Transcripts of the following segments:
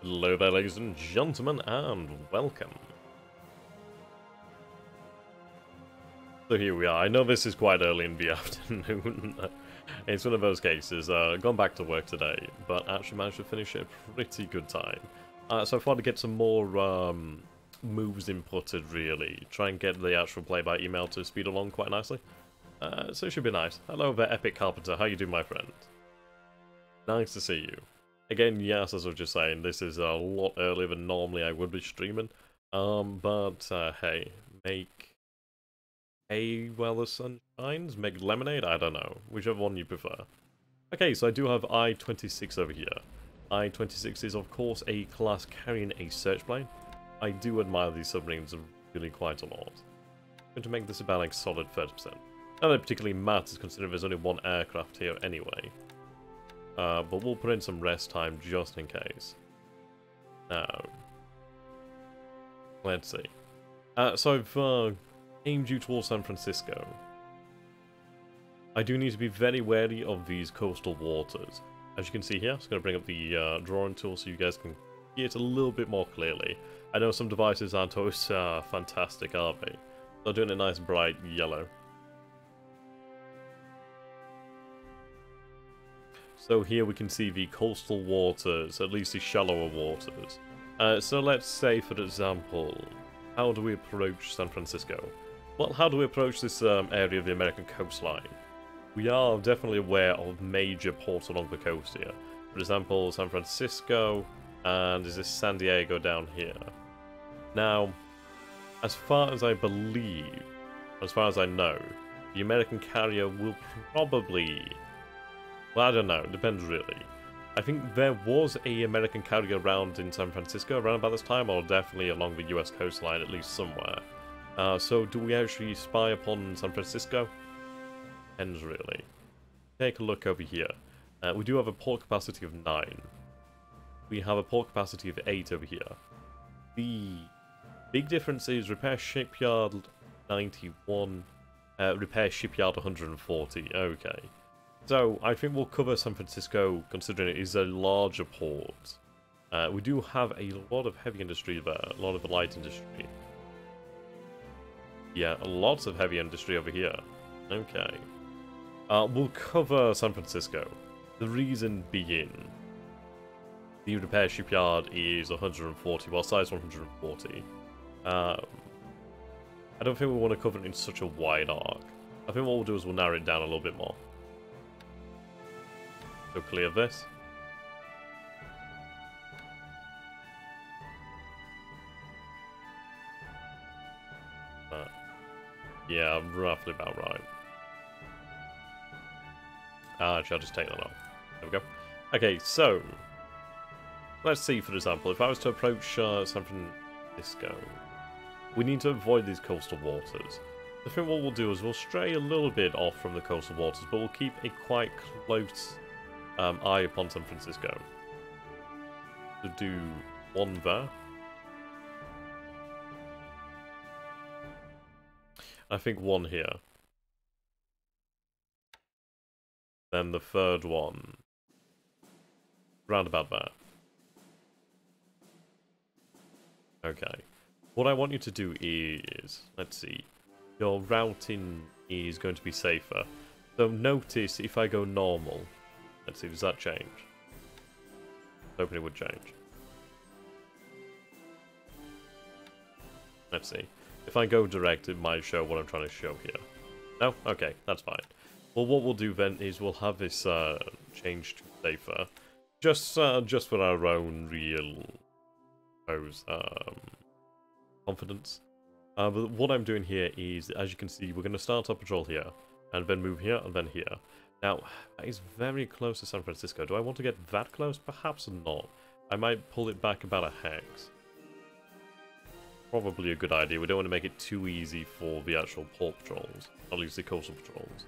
Hello there, ladies and gentlemen, and welcome. So here we are. I know this is quite early in the afternoon. It's one of those cases. Gone back to work today, but actually managed to finish at a pretty good time. So I thought to get some more moves inputted, really. Try and get the actual play by email to speed along quite nicely. So it should be nice. Hello there, Epic Carpenter. How you doing, my friend? Nice to see you. Again, yes, as I was just saying, this is a lot earlier than normally I would be streaming. But hey, make hay while the sun shines? Make lemonade? I don't know. Whichever one you prefer. Okay, so I do have I-26 over here. I-26 is, of course, a class carrying a search plane. I do admire these submarines really quite a lot. I'm going to make this about like solid 30%. Not that it particularly matters, considering there's only one aircraft here anyway. But we'll put in some rest time just in case. Now, let's see. So I've aimed you towards San Francisco. I do need to be very wary of these coastal waters. As you can see here, I'm just going to bring up the drawing tool so you guys can see it a little bit more clearly. I know some devices aren't always fantastic, are they? They're doing a nice bright yellow. So here we can see the coastal waters, at least the shallower waters. So let's say, for example, how do we approach San Francisco? Well, how do we approach this area of the American coastline? We are definitely aware of major ports along the coast here. For example, San Francisco, and is this San Diego down here? Now, as far as I believe, as far as I know, the American carrier will probably... Well, I don't know. It depends, really. I think there was a American carrier around in San Francisco around about this time, or definitely along the US coastline, at least somewhere. So do we actually spy upon San Francisco? Depends, really. Take a look over here. We do have a port capacity of 9. We have a port capacity of 8 over here. The big difference is repair shipyard 91, repair shipyard 140. Okay. So, I think we'll cover San Francisco, considering it is a larger port. We do have a lot of heavy industry there, a lot of the light industry. Yeah, lots of heavy industry over here. Okay. We'll cover San Francisco. The reason being, the repair shipyard is 140, well, size 140. I don't think we want to cover it in such a wide arc. I think what we'll do is we'll narrow it down a little bit more. So clear this. Yeah, roughly about right. Actually, I'll just take that off. There we go. Okay, so let's see, for example, if I was to approach San Francisco, we need to avoid these coastal waters. I think what we'll do is we'll stray a little bit off from the coastal waters, but we'll keep a quite close eye upon San Francisco. To do one there. I think one here. Then the third one. Round about there. Okay. What I want you to do is, let's see, your routing is going to be safer. So notice if I go normal, let's see, does that change? I was hoping it would change. Let's see. If I go direct, it might show what I'm trying to show here. No? Okay, that's fine. Well, what we'll do then is we'll have this changed to safer. Just for our own real confidence. But what I'm doing here is, as you can see, we're going to start our patrol here, and then move here, and then here. Now, that is very close to San Francisco. Do I want to get that close? Perhaps not. I might pull it back about a hex. Probably a good idea. We don't want to make it too easy for the actual port patrols, at least the coastal patrols.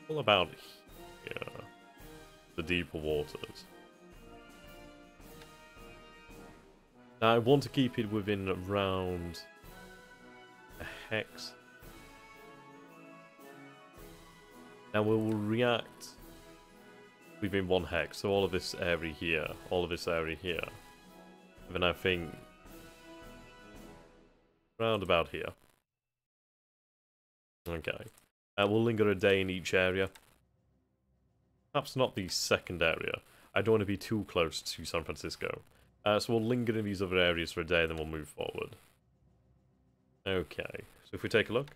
All about here, the deeper waters. Now, I want to keep it within around a hex. Now we will react within 1 hex. So all of this area here, all of this area here. And then I think round about here. Okay. We'll linger a day in each area. Perhaps not the second area. I don't want to be too close to San Francisco. So we'll linger in these other areas for a day, then we'll move forward. Okay. So if we take a look,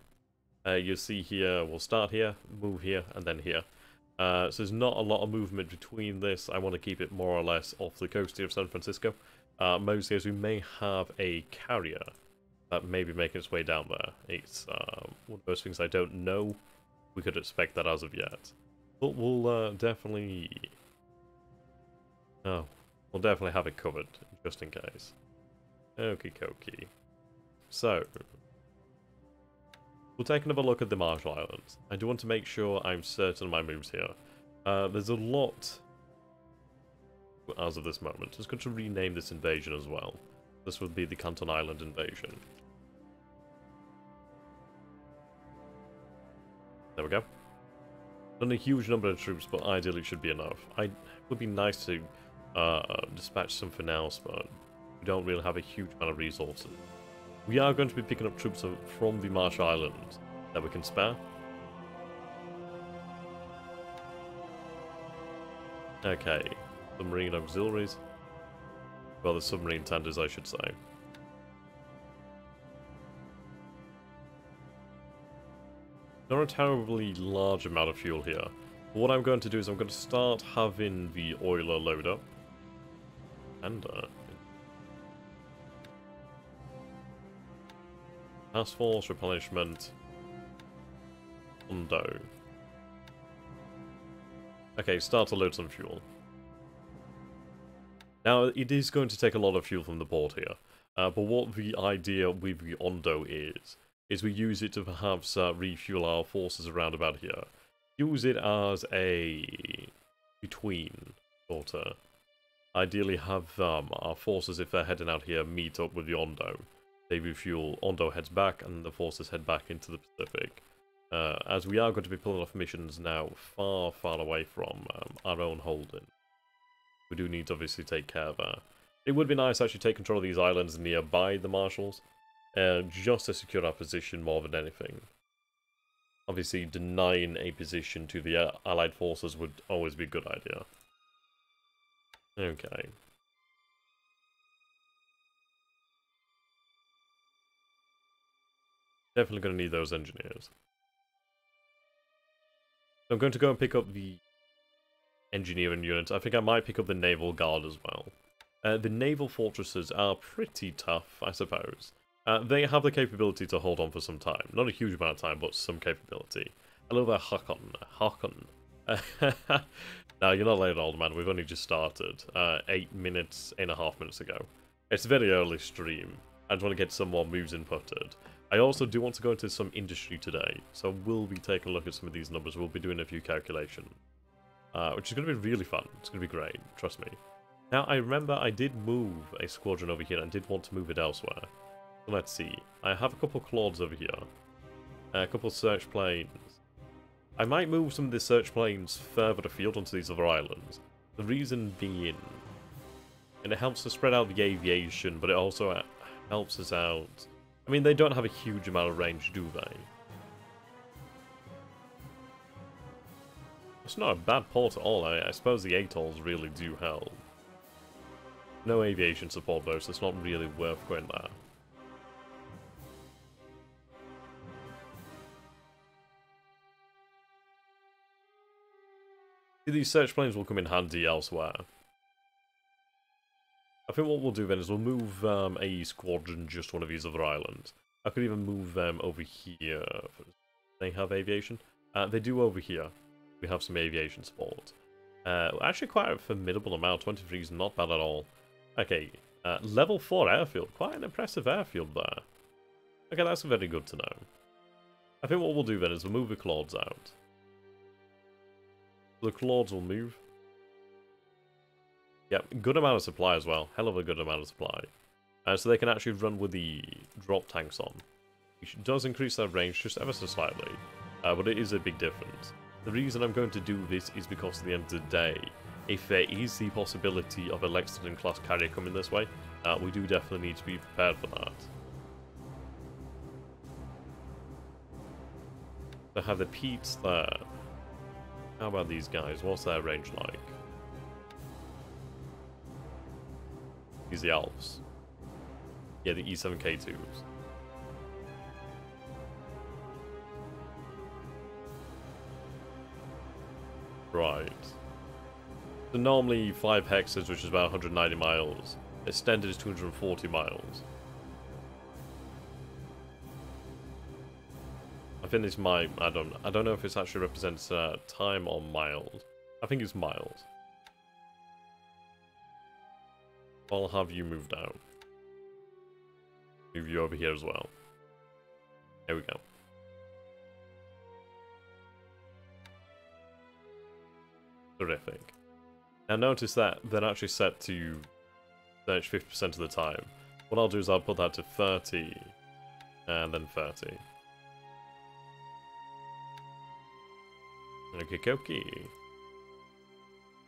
you'll see here, we'll start here, move here, and then here. So there's not a lot of movement between this. I want to keep it more or less off the coast here of San Francisco. Mostly as we may have a carrier that may be making its way down there. It's one of those things I don't know. We could expect that as of yet. But we'll definitely... Oh, we'll definitely have it covered, just in case. Okie dokie. So, we'll take another look at the Marshall Islands. I do want to make sure I'm certain of my moves here. There's a lot as of this moment. Just going to rename this invasion as well. This would be the Canton Island invasion. There we go. Done a huge number of troops, but ideally it should be enough. It would be nice to dispatch something else, but we don't really have a huge amount of resources. We are going to be picking up troops from the Marshall Islands that we can spare. Okay, submarine auxiliaries. Well, the submarine tenders, I should say. Not a terribly large amount of fuel here. But what I'm going to do is I'm going to start having the oiler load up. And, task force, replenishment, undo. Okay, start to load some fuel. Now, it is going to take a lot of fuel from the port here. But what the idea with the Ondo is we use it to perhaps refuel our forces around about here. Use it as a between, sort of. Ideally have our forces, if they're heading out here, meet up with the Ondo. They refuel, Ondo heads back, and the forces head back into the Pacific. As we are going to be pulling off missions now far, far away from our own holding. We do need to obviously take care of that. It would be nice to actually take control of these islands nearby the Marshalls. Just to secure our position more than anything. Obviously, denying a position to the Allied forces would always be a good idea. Okay. Definitely going to need those engineers. I'm going to go and pick up the engineering units. I think I might pick up the naval guard as well. The naval fortresses are pretty tough, I suppose. They have the capability to hold on for some time. Not a huge amount of time, but some capability. Hello there, Hakon. No, you're not late, old man. We've only just started. 8.5 minutes ago. It's a very early stream. I just want to get some more moves inputted. I also do want to go into some industry today. So we'll be taking a look at some of these numbers. We'll be doing a few calculations. Which is going to be really fun. It's going to be great. Trust me. Now, I remember I did move a squadron over here and did want to move it elsewhere. Let's see. I have a couple of Claudes over here. A couple of search planes. I might move some of the search planes further afield onto these other islands. The reason being, and it helps to spread out the aviation, but it also helps us out. I mean, they don't have a huge amount of range, do they? It's not a bad port at all. I suppose the atolls really do help. No aviation support though, so it's not really worth going there. These search planes will come in handy elsewhere. I think what we'll do then is we'll move a squadron just one of these other islands. I could even move them over here. They have aviation? They do over here. We have some aviation support. Actually quite a formidable amount. 23 is not bad at all. Okay, level 4 airfield. Quite an impressive airfield there. Okay, that's very good to know. I think what we'll do then is we'll move the Claudes out. The Claudes will move. Yep, good amount of supply as well. Hell of a good amount of supply. So they can actually run with the drop tanks on. Which does increase their range just ever so slightly. But it is a big difference. The reason I'm going to do this is because at the end of the day, if there is the possibility of a Lexington-class carrier coming this way, we do definitely need to be prepared for that. So have the Petes there. How about these guys? What's their range like? These are the Alps. Yeah, the E7K2s. Right. So normally 5 hexes, which is about 190 miles. Extended is 240 miles. I think this might, I don't know if it actually represents time or miles. I think it's miles. I'll have you move down. Move you over here as well. There we go. Terrific. Now notice that they're actually set to search 50% of the time. What I'll do is I'll put that to 30 and then 30. Okay.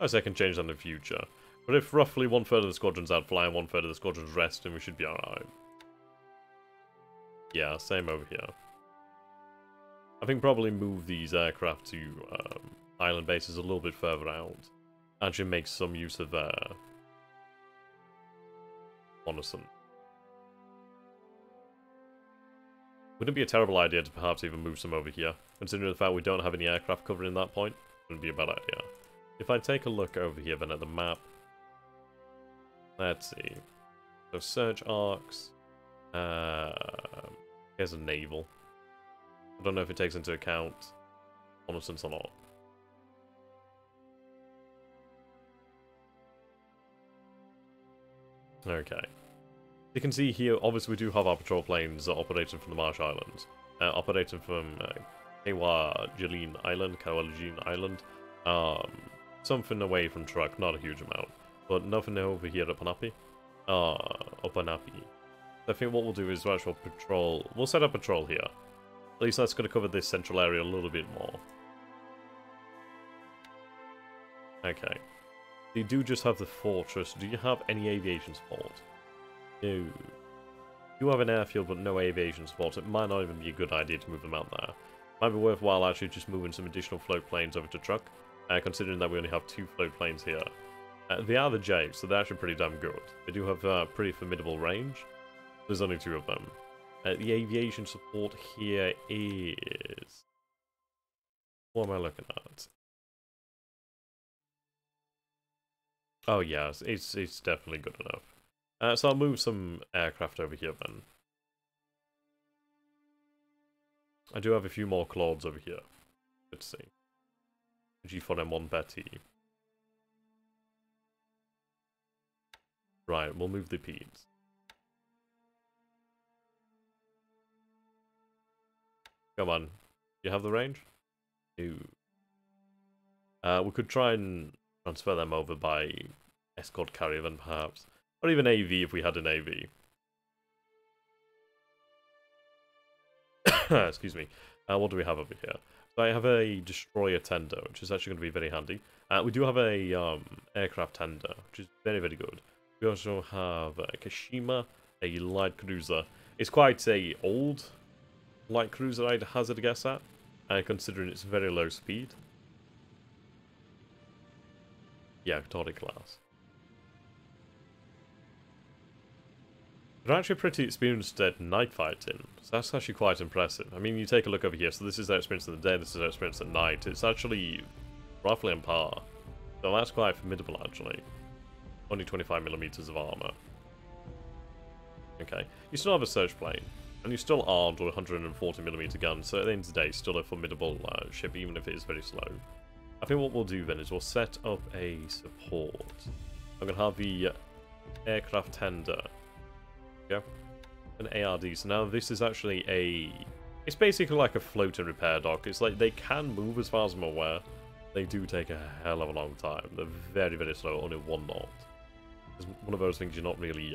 I guess I can change that in the future. But if roughly 1/3 of the squadron's out flying, 1/3 of the squadron's resting, we should be alright. Yeah, same over here. I think probably move these aircraft to island bases a little bit further out. Actually make some use of reconnaissance. Wouldn't it be a terrible idea to perhaps even move some over here, considering the fact we don't have any aircraft covering that point? Wouldn't be a bad idea. If I take a look over here then at the map, let's see. So search arcs. Here's a naval. I don't know if it takes into account reconnaissance or not. Okay. You can see here, obviously we do have our patrol planes operating from the Marsh Islands. Operating from Kwajalein Island. Something away from Truk, not a huge amount. But nothing over here at Panapi. Opanapi. I think what we'll do is we'll actually patrol. We'll set up patrol here. At least that's going to cover this central area a little bit more. Okay. You do just have the fortress. Do you have any aviation support? No. You have an airfield but no aviation support. It might not even be a good idea to move them out there. Might be worthwhile actually just moving some additional float planes over to Truk, considering that we only have 2 float planes here. They are the Jays, so they're actually pretty damn good. They do have pretty formidable range. There's only 2 of them. The aviation support here is... What am I looking at? Oh yeah, it's definitely good enough. So I'll move some aircraft over here then. I do have a few more Claudes over here. Good to see. G4M1 Betty. Right, we'll move the Pedes. Come on. You have the range? No. We could try and transfer them over by escort carrier then perhaps. Or even AV if we had an AV. Excuse me. What do we have over here? So I have a destroyer tender, which is actually going to be very handy. We do have a aircraft tender, which is very, very good. We also have a Kashima, a light cruiser. It's quite a old light cruiser, I'd hazard a guess at, considering its very low speed. Yeah, Victoria class. They're actually pretty experienced at night fighting, so that's actually quite impressive. I mean, you take a look over here, so this is their experience in the day, this is their experience at night. It's actually roughly on par. So that's quite formidable, actually. Only 25mm of armor. Okay. You still have a search plane, and you're still armed with a 140mm gun, so at the end of the day, still a formidable ship, even if it is very slow. I think what we'll do then is we'll set up a support. I'm going to have the aircraft tender. Yeah, an ARD. So now this is actually it's basically like a floating repair dock. It's like they can move as far as I'm aware. They do take a hell of a long time. They're very, very slow, only 1 knot. It's one of those things you're not really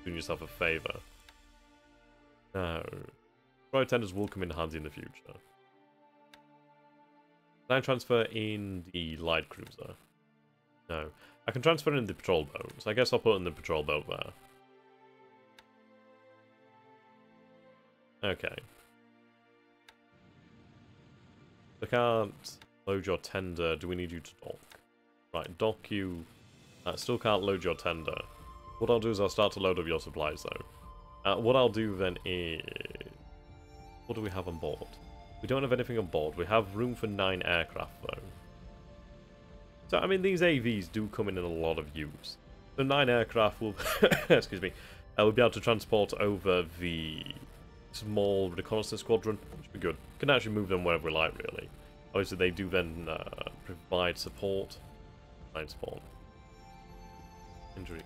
doing yourself a favour. Now, destroyer tenders will come in handy in the future. Can I transfer in the light cruiser? No. I can transfer in the patrol boat, so I guess I'll put in the patrol boat there. Okay. I can't load your tender. Do we need you to dock? Right, dock you. Still can't load your tender. What I'll do is I'll start to load up your supplies, though. What I'll do then is... What do we have on board? We don't have anything on board. We have room for 9 aircraft, though. So, I mean, these AVs do come in a lot of use. So 9 aircraft will... excuse me. We'll be able to transport over the small reconnaissance squadron, which would be good. Can actually move them wherever we like, really. Obviously, they do then provide support. Provide support. Injury.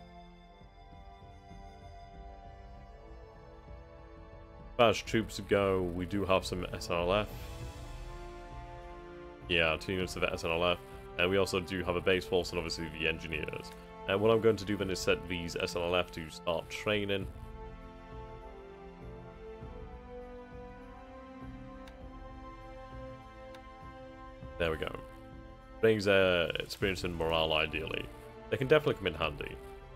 As troops to go, we do have some SNLF. Yeah, 2 units of SNLF. And we also do have a base force and obviously the engineers. And what I'm going to do then is set these SNLF to start training. There we go. Brings experience and morale ideally. They can definitely come in handy.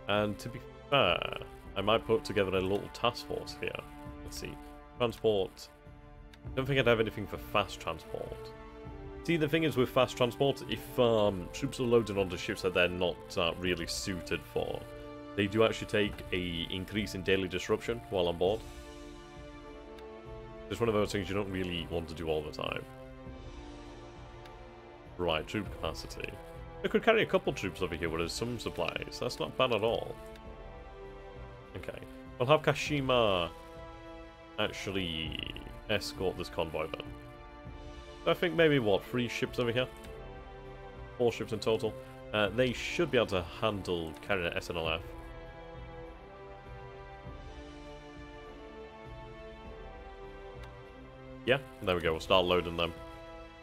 And to be fair, I might put together a little task force here. Let's see. Transport. I don't think I'd have anything for fast transport. See, the thing is with fast transport, if troops are loaded onto ships that they're not really suited for, they do actually take a increase in daily disruption while on board. It's one of those things you don't really want to do all the time. Right, troop capacity. I could carry a couple troops over here where there's some supplies. That's not bad at all. Okay. We'll have Kashima actually escort this convoy then. I think maybe, what, 3 ships over here? 4 ships in total. They should be able to handle carrying an SNLF. Yeah, there we go. We'll start loading them.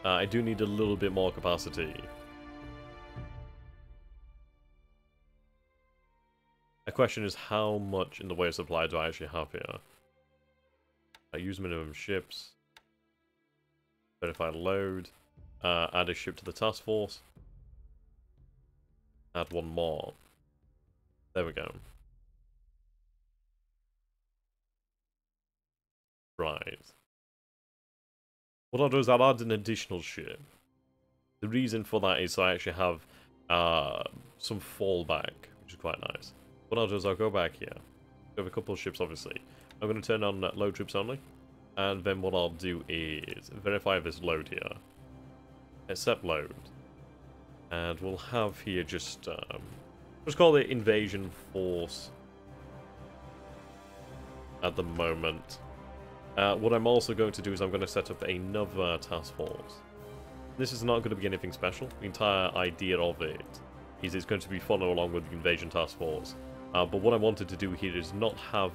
I do need a little bit more capacity. The question is, how much in the way of supply do I actually have here? I use minimum ships. Verify load. Add a ship to the task force. Add 1 more. There we go. Right. What I'll do is I'll add an additional ship. The reason for that is so I actually have some fallback, which is quite nice. What I'll do is I'll go back here. We have a couple of ships, obviously. I'm going to turn on load troops only. And then what I'll do is verify this load here. Accept load. And we'll have here just call it invasion force at the moment. What I'm also going to do is I'm going to set up another task force. This is not going to be anything special. The entire idea of it is it's going to be follow along with the invasion task force. But what I wanted to do here is not have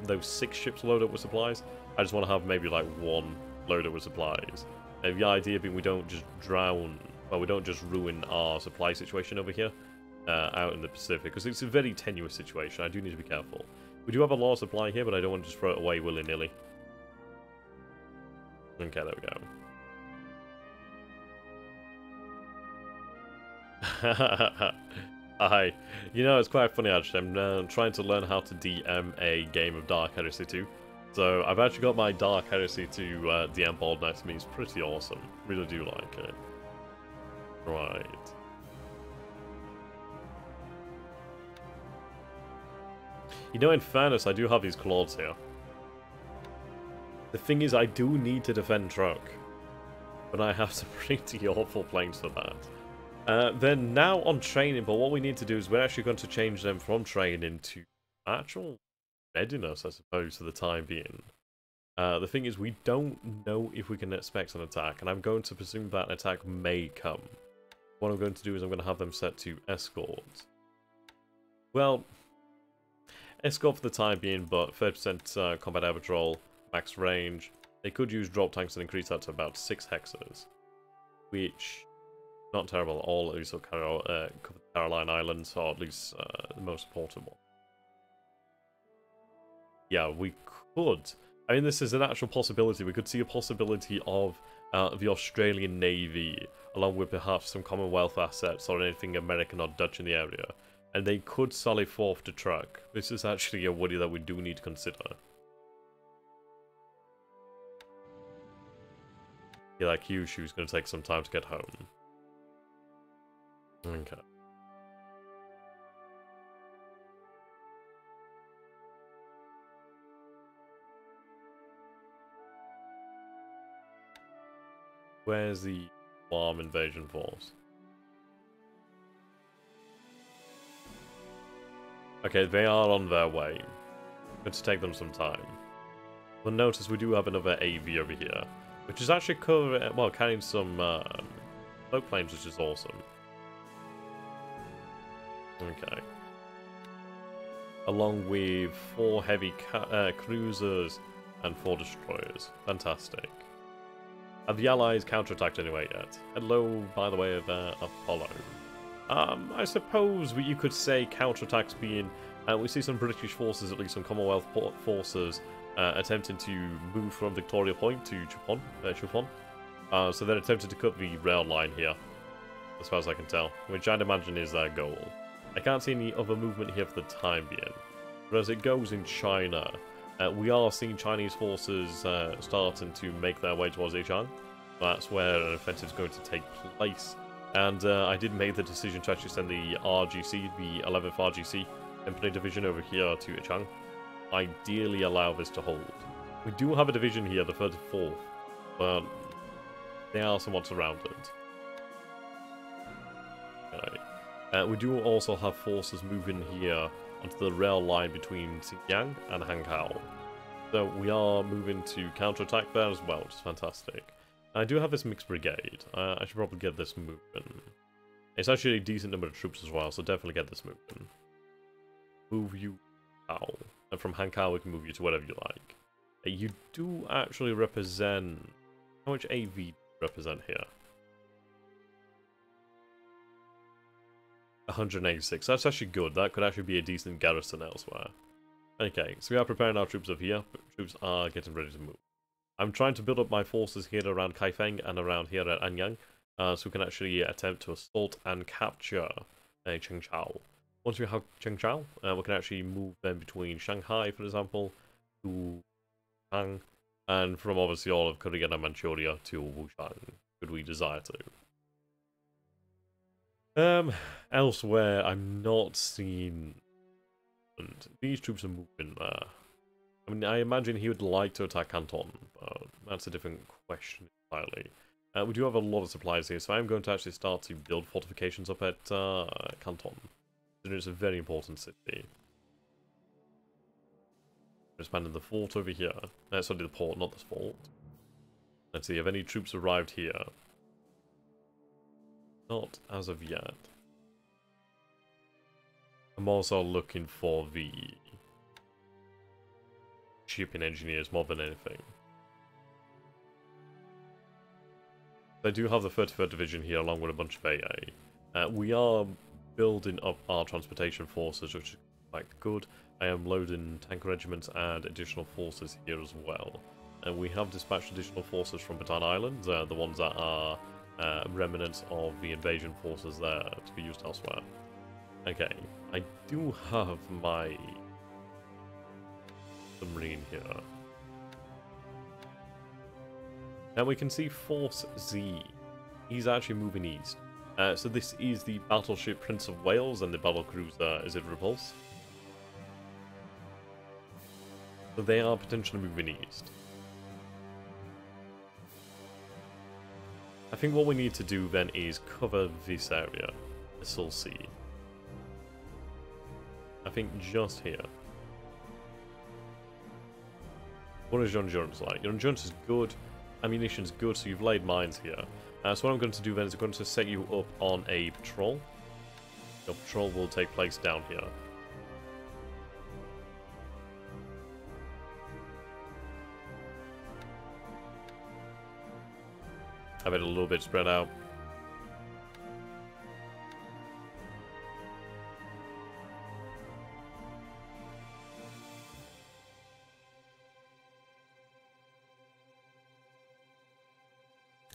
those 6 ships loaded up with supplies. I just want to have maybe like 1 loaded with supplies. And the idea being we don't just drown, well, we don't just ruin our supply situation over here out in the Pacific, because it's a very tenuous situation. I do need to be careful. We do have a lot of supply here, but I don't want to just throw it away willy-nilly. Okay, there we go. Hi. You know, it's quite funny actually. I'm trying to learn how to DM a game of Dark Heresy 2. So I've actually got my Dark Heresy 2 DM board next to me. It's pretty awesome. Really do like it. Right. You know, in fairness, I do have these claws here. The thing is, I do need to defend truck. But I have some pretty awful planes for that. They're now on training, but what we need to do is we're actually going to change them from training to actual readiness, I suppose, for the time being. The thing is, we don't know if we can expect an attack, and I'm going to presume that an attack may come. What I'm going to do is I'm going to have them set to escort. Well, escort for the time being, but 30% combat air patrol, max range. They could use drop tanks and increase that to about 6 hexes, which not terrible at all. At least cover the Caroline Islands, or at least the most important one. Yeah, we could. I mean, this is an actual possibility. We could see a possibility of the Australian Navy along with perhaps some Commonwealth assets or anything American or Dutch in the area, and they could sally forth to truck. This is actually a worry that we do need to consider. Yeah, like Kyushu's going to take some time to get home. Okay. Where's the Guam invasion force? Okay, they are on their way. Going to take them some time. But notice we do have another AV over here, which is actually carrying some boat planes, which is awesome. Okay. Along with 4 heavy cruisers and 4 destroyers. Fantastic. Have the Allies counterattacked anyway yet? Hello, by the way, of Apollo. I suppose you could say counterattacks being... we see some British forces, at least some Commonwealth forces, attempting to move from Victoria Point to Chupon. So they're attempting to cut the rail line here, as far as I can tell, which I'd imagine is their goal. I can't see any other movement here for the time being. But as it goes in China, we are seeing Chinese forces starting to make their way towards Yichang. That's where an offensive is going to take place. And I did make the decision to actually send the RGC, the 11th RGC Company Division over here to Yichang. Ideally allow this to hold. We do have a division here, the 34th, but they are somewhat surrounded. Okay. We do also have forces moving here onto the rail line between Xinjiang and Hankow. So we are moving to counterattack there as well, which is fantastic. I do have this mixed brigade. I should probably get this moving. It's actually a decent number of troops as well, so definitely get this moving. Move you out. And from Hankow we can move you to whatever you like. You do actually represent... How much AV do you represent here? 186. That's actually good. That could actually be a decent garrison elsewhere. Okay, so we are preparing our troops over here, but troops are getting ready to move. I'm trying to build up my forces here around Kaifeng and around here at Anyang, so we can actually attempt to assault and capture Chengchao. Once we have Chengchao, we can actually move them between Shanghai, for example, to Wuhan, and from obviously all of Korea and Manchuria to Wuhan, should we desire to. Elsewhere, I'm not seeing... And these troops are moving there. I mean, I imagine he would like to attack Canton, but that's a different question entirely. We do have a lot of supplies here, so I'm going to actually start to build fortifications up at Canton. It's a very important city. Expanding the fort over here. Sorry, the port, not the fort. Let's see, have any troops arrived here? Not as of yet. I'm also looking for the shipping engineers more than anything. I do have the 33rd Division here along with a bunch of AA. We are building up our transportation forces, which is quite good. I am loading tank regiments and additional forces here as well. And we have dispatched additional forces from Bataan Islands, the ones that are remnants of the invasion forces there to be used elsewhere. Okay, I do have my submarine here. Now we can see Force Z. He's actually moving east. So this is the battleship Prince of Wales and the battlecruiser, is it Repulse? So they are potentially moving east. I think what we need to do then is cover this area, the Sul Sea. I think just here. What is your endurance like? Your endurance is good, ammunition is good, so you've laid mines here. So what I'm going to do then is I'm going to set you up on a patrol. Your patrol will take place down here. Have it a little bit spread out.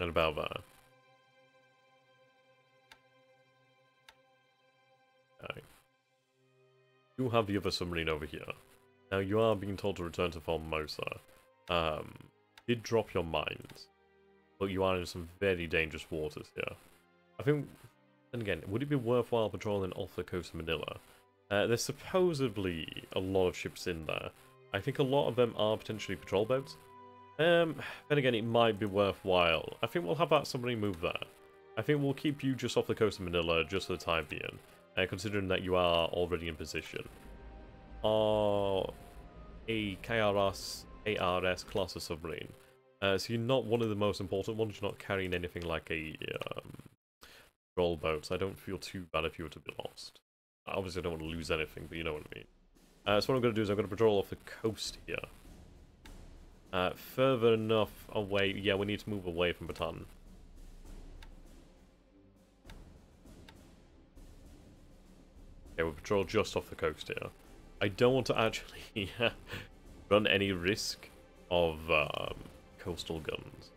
And about that. You have the other submarine over here. Now, you are being told to return to Formosa. Did drop your mines, but you are in some very dangerous waters here. I think, and again, would it be worthwhile patrolling off the coast of Manila? There's supposedly a lot of ships in there. I think a lot of them are potentially patrol boats. Then again, it might be worthwhile. I think we'll have that submarine move there. I think we'll keep you just off the coast of Manila just for the time being, considering that you are already in position. A KRS class of submarine. So you're not one of the most important ones. You're not carrying anything like a patrol boat. So I don't feel too bad if you were to be lost. Obviously, I don't want to lose anything, but you know what I mean. So what I'm going to do is I'm going to patrol off the coast here. Further enough away. Yeah, we need to move away from Bataan. Okay, we'll patrol just off the coast here. I don't want to actually run any risk of coastal guns.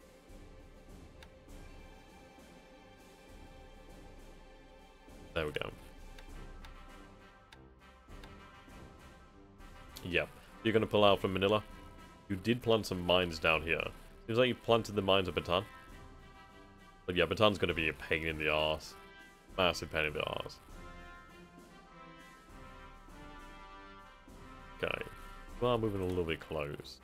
There we go. Yep. You're going to pull out from Manila. You did plant some mines down here. Seems like you planted the mines at Bataan. But yeah, Bataan's going to be a pain in the arse. Massive pain in the arse. Okay. We are moving a little bit close.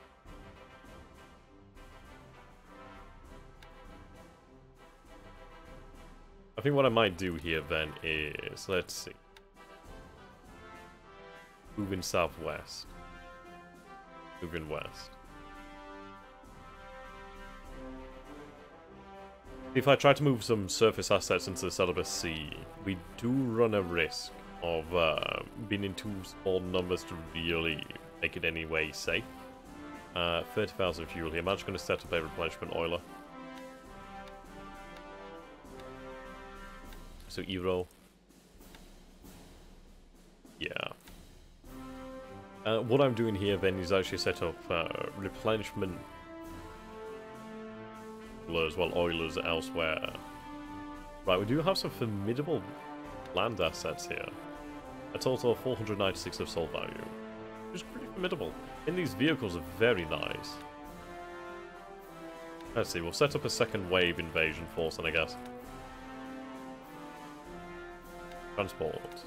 I think what I might do here then is, let's see. Moving southwest. Moving west. If I try to move some surface assets into the Celebes Sea, we do run a risk of being in too small numbers to really make it any way safe. 30,000 fuel here. I'm actually going to set up a replenishment oiler. So Euro. Yeah. What I'm doing here then is actually set up replenishment as well, oilers elsewhere. Right, we do have some formidable land assets here. A total of 496 of soul value, which is pretty formidable. And these vehicles are very nice. Let's see, we'll set up a second wave invasion force then, I guess. Transport.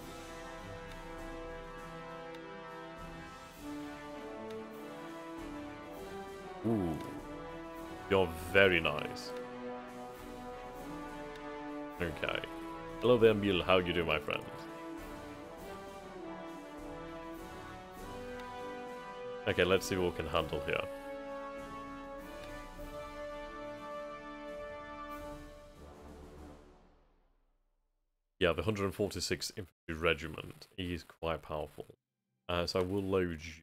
Ooh. You're very nice. Okay. Hello there, Emil. How you doing, my friend? Okay, let's see what we can handle here. Yeah, the 146th Infantry Regiment is quite powerful. So I will load you.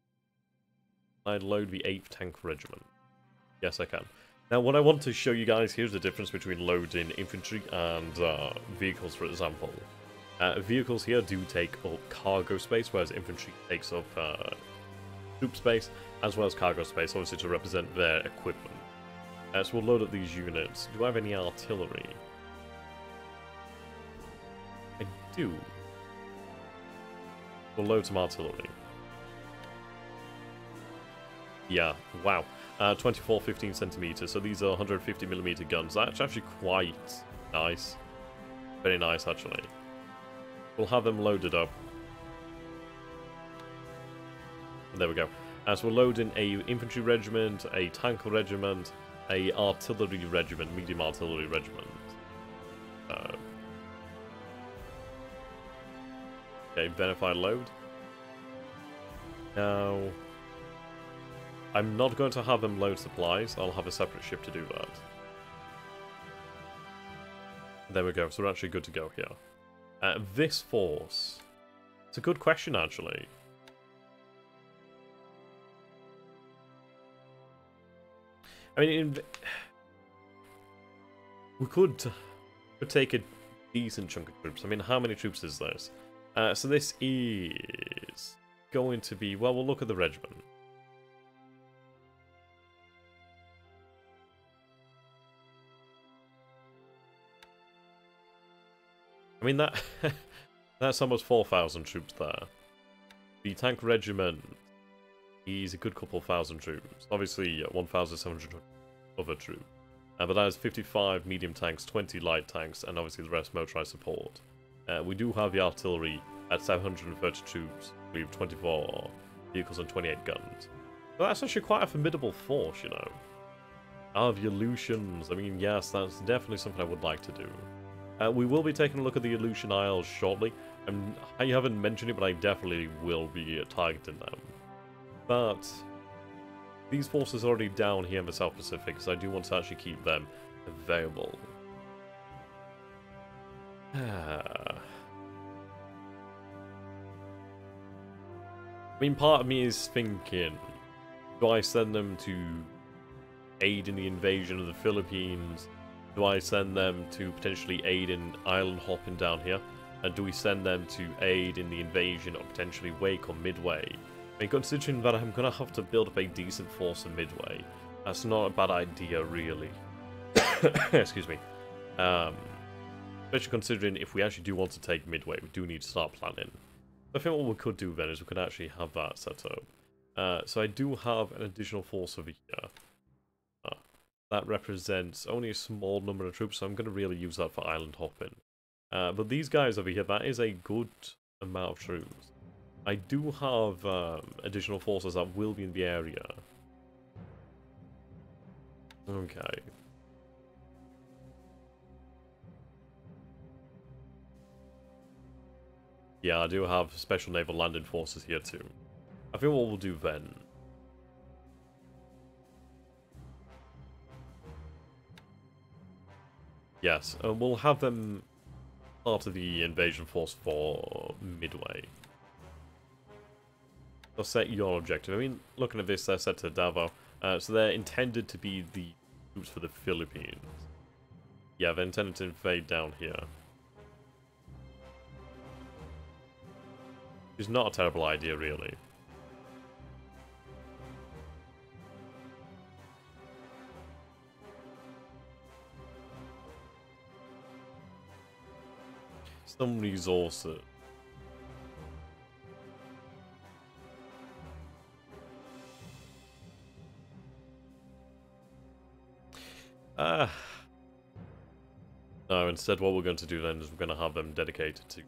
I'd load the 8th Tank Regiment. Yes, I can. Now, what I want to show you guys, here's the difference between loading infantry and vehicles, for example. Vehicles here do take up cargo space, whereas infantry takes up troop space, as well as cargo space, obviously to represent their equipment. So we'll load up these units. Do I have any artillery? I do. We'll load some artillery. Yeah, wow. 24, 15 centimeters, so these are 150mm guns. That's actually quite nice. Very nice, actually. We'll have them loaded up. There we go. So we're loading a infantry regiment, a tank regiment, a artillery regiment, medium artillery regiment. Okay, verify load. Now, I'm not going to have them load supplies. I'll have a separate ship to do that. There we go. So we're actually good to go here. This force. It's a good question, actually. I mean, we could take a decent chunk of troops. I mean, how many troops is this? So this is going to be... Well, we'll look at the regiment. I mean, that's almost 4,000 troops there. The tank regiment is a good couple thousand troops. Obviously, 1,700 other troops. But that is 55 medium tanks, 20 light tanks, and obviously the rest motorized support. We do have the artillery at 730 troops. We have 24 vehicles and 28 guns. So that's actually quite a formidable force, you know. The Aleutians, I mean, yes, that's definitely something I would like to do. We will be taking a look at the Aleutian Isles shortly. I haven't mentioned it, but I definitely will be targeting them. But these forces are already down here in the South Pacific, so I do want to actually keep them available. I mean, part of me is thinking, do I send them to aid in the invasion of the Philippines? Do I send them to potentially aid in island hopping down here? And do we send them to aid in the invasion of potentially Wake or Midway? I mean, considering that I'm going to have to build up a decent force in Midway, that's not a bad idea, really. Excuse me. Especially considering if we actually do want to take Midway, we do need to start planning. I think what we could do then is we could actually have that set up. So I do have an additional force over here. That represents only a small number of troops, so I'm going to really use that for island hopping. But these guys over here, that is a good amount of troops. I do have additional forces that will be in the area. Okay. Yeah, I do have special naval landing forces here too. I think what we'll do then... Yes, we'll have them part of the invasion force for Midway. They'll set your objective. I mean, looking at this, they're set to Davao. So they're intended to be the troops for the Philippines. Yeah, they're intended to invade down here. Which is not a terrible idea, really. Some resources. No, instead what we're going to do then is we're going to have them dedicated to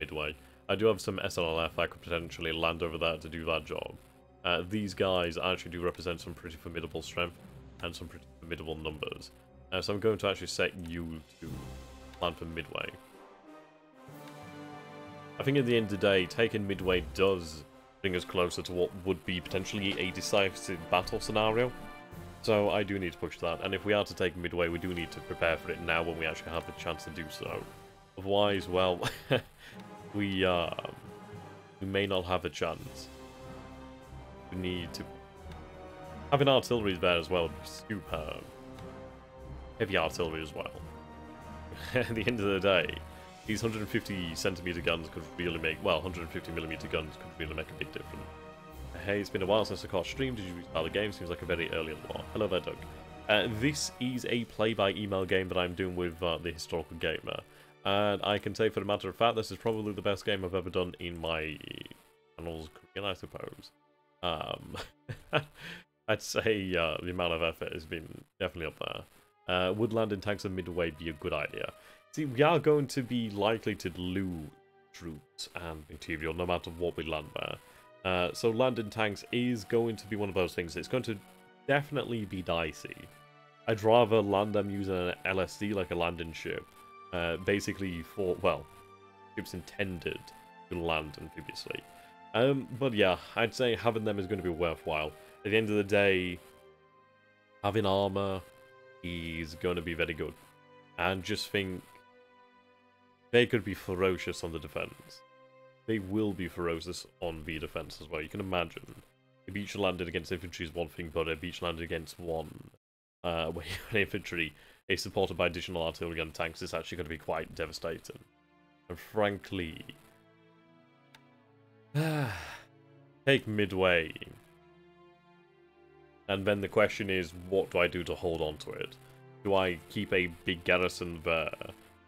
Midway. I do have some SLF I could potentially land over there to do that job. These guys actually do represent some pretty formidable strength and some pretty formidable numbers. So I'm going to actually set you to plan for Midway. I think at the end of the day, taking Midway does bring us closer to what would be potentially a decisive battle scenario. So I do need to push that, and if we are to take Midway, we do need to prepare for it now when we actually have the chance to do so. Otherwise, well, we may not have a chance. We need to... Having artillery there as well would be superb. Heavy artillery as well. At the end of the day, these 150cm guns could really make... Well, 150mm guns could really make a big difference. Hey, it's been a while since I caught stream. Did you restart the game? Seems like a very early unlock. Hello there, Doug. This is a play-by-email game that I'm doing with the Historical Gamer. And I can say for the matter of fact, this is probably the best game I've ever done in my channel's career, I suppose. I'd say the amount of effort has been definitely up there. Would landing tanks in Midway be a good idea? See, we are going to be likely to lose troops and material no matter what we land there. So landing tanks is going to be one of those things. It's going to definitely be dicey. I'd rather land them using an LSD like a landing ship. Basically for, well, ships intended to land amphibiously. But yeah, I'd say having them is going to be worthwhile. At the end of the day, having armor is going to be very good. And just think, they could be ferocious on the defense. They will be ferocious on the defense as well. You can imagine. A beach landed against infantry is one thing, but a beach landed against one where infantry is supported by additional artillery and tanks is actually going to be quite devastating. And frankly, take Midway. And then the question is, what do I do to hold on to it? Do I keep a big garrison there?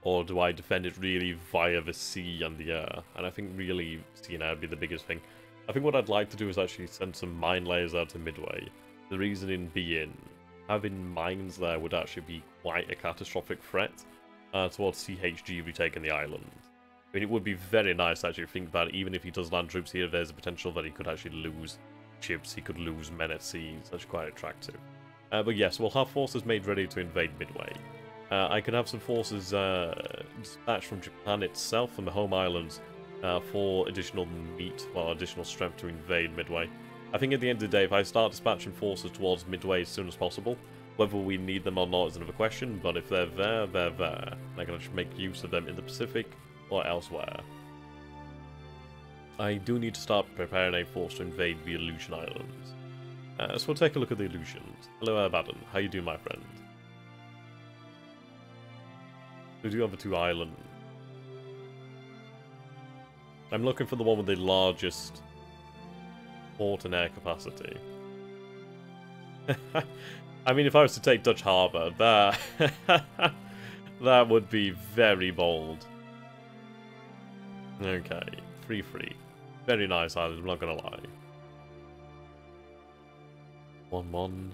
Or do I defend it really via the sea and the air? And I think really sea and air would be the biggest thing. I think what I'd like to do is actually send some mine layers out to Midway. The reasoning being, having mines there would actually be quite a catastrophic threat towards CHG retaking the island. I mean, it would be very nice to actually think about it. Even if he does land troops here, there's a potential that he could actually lose ships, he could lose men at sea. It's actually quite attractive. But yes, we'll have forces made ready to invade Midway. I can have some forces dispatched from Japan itself, from the home islands, for additional meat or additional strength to invade Midway. I think at the end of the day, if I start dispatching forces towards Midway as soon as possible, whether we need them or not is another question, but if they're there, they're there. I can actually make use of them in the Pacific or elsewhere. I do need to start preparing a force to invade the Aleutian Islands. So we'll take a look at the Aleutians. Hello, Abaddon. How you doing, my friend? We do have a 2 island. I'm looking for the one with the largest port and air capacity. I mean, if I was to take Dutch Harbour, that that would be very bold. Okay, 3-3. Very nice island, I'm not gonna lie. 1-1.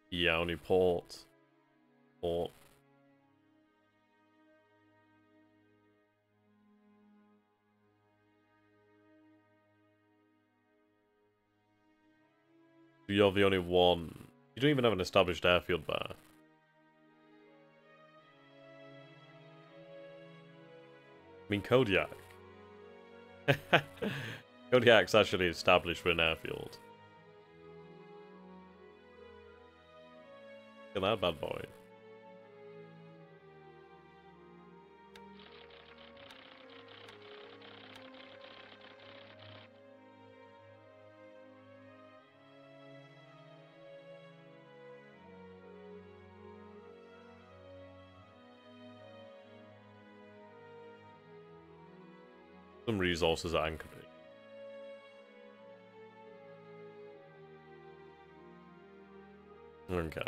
Yeah, only port. Port. You're the only one. You don't even have an established airfield there. I mean, Kodiak. Kodiak's actually established for an airfield. Look at that bad boy. Some resources at Anchorage. Okay.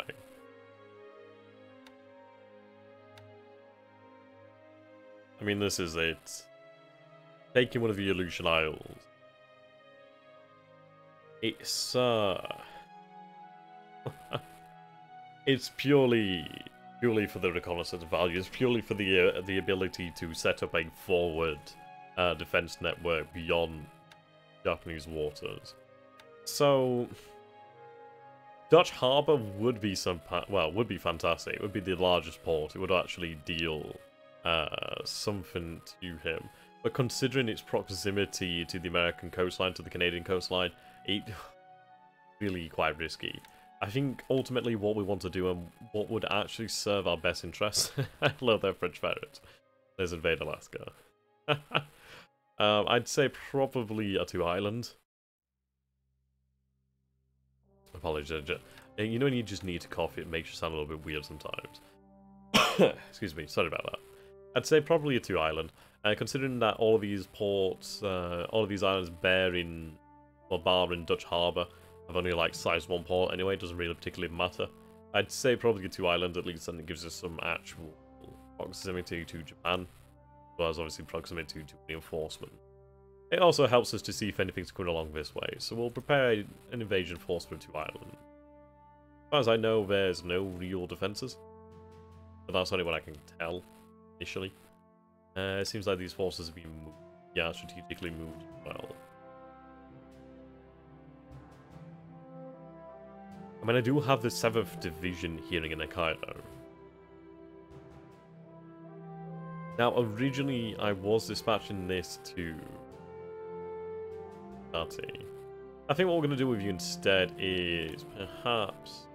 I mean, this is it. Taking one of the Aleutian Isles. It's it's purely for the reconnaissance value. It's purely for the ability to set up a forward defense network beyond Japanese waters. So Dutch Harbour would be would be fantastic. It would be the largest port. It would actually deal something to him. But considering its proximity to the American coastline, to the Canadian coastline, it's really quite risky. I think ultimately what we want to do and what would actually serve our best interests. Hello there, French ferret. Let's invade Alaska. I'd say probably a 2 island. Apologies. You know when you just need a coffee, it makes you sound a little bit weird sometimes. Excuse me, sorry about that. I'd say probably a 2 island. Considering that all of these ports, all of these islands barring Dutch Harbour have only like size 1 port anyway, it doesn't really particularly matter. I'd say probably a 2 island at least, and it gives us some actual proximity to Japan, as well as obviously proximity to reinforcement. It also helps us to see if anything's coming along this way, so we'll prepare an invasion force for 2 island. As far as I know, there's no real defences, but that's only what I can tell initially. It seems like these forces have been strategically moved as well. I mean, I do have the 7th Division here in Hokkaido. Now, originally, I was dispatching this to Ati. I think what we're going to do with you instead is perhaps...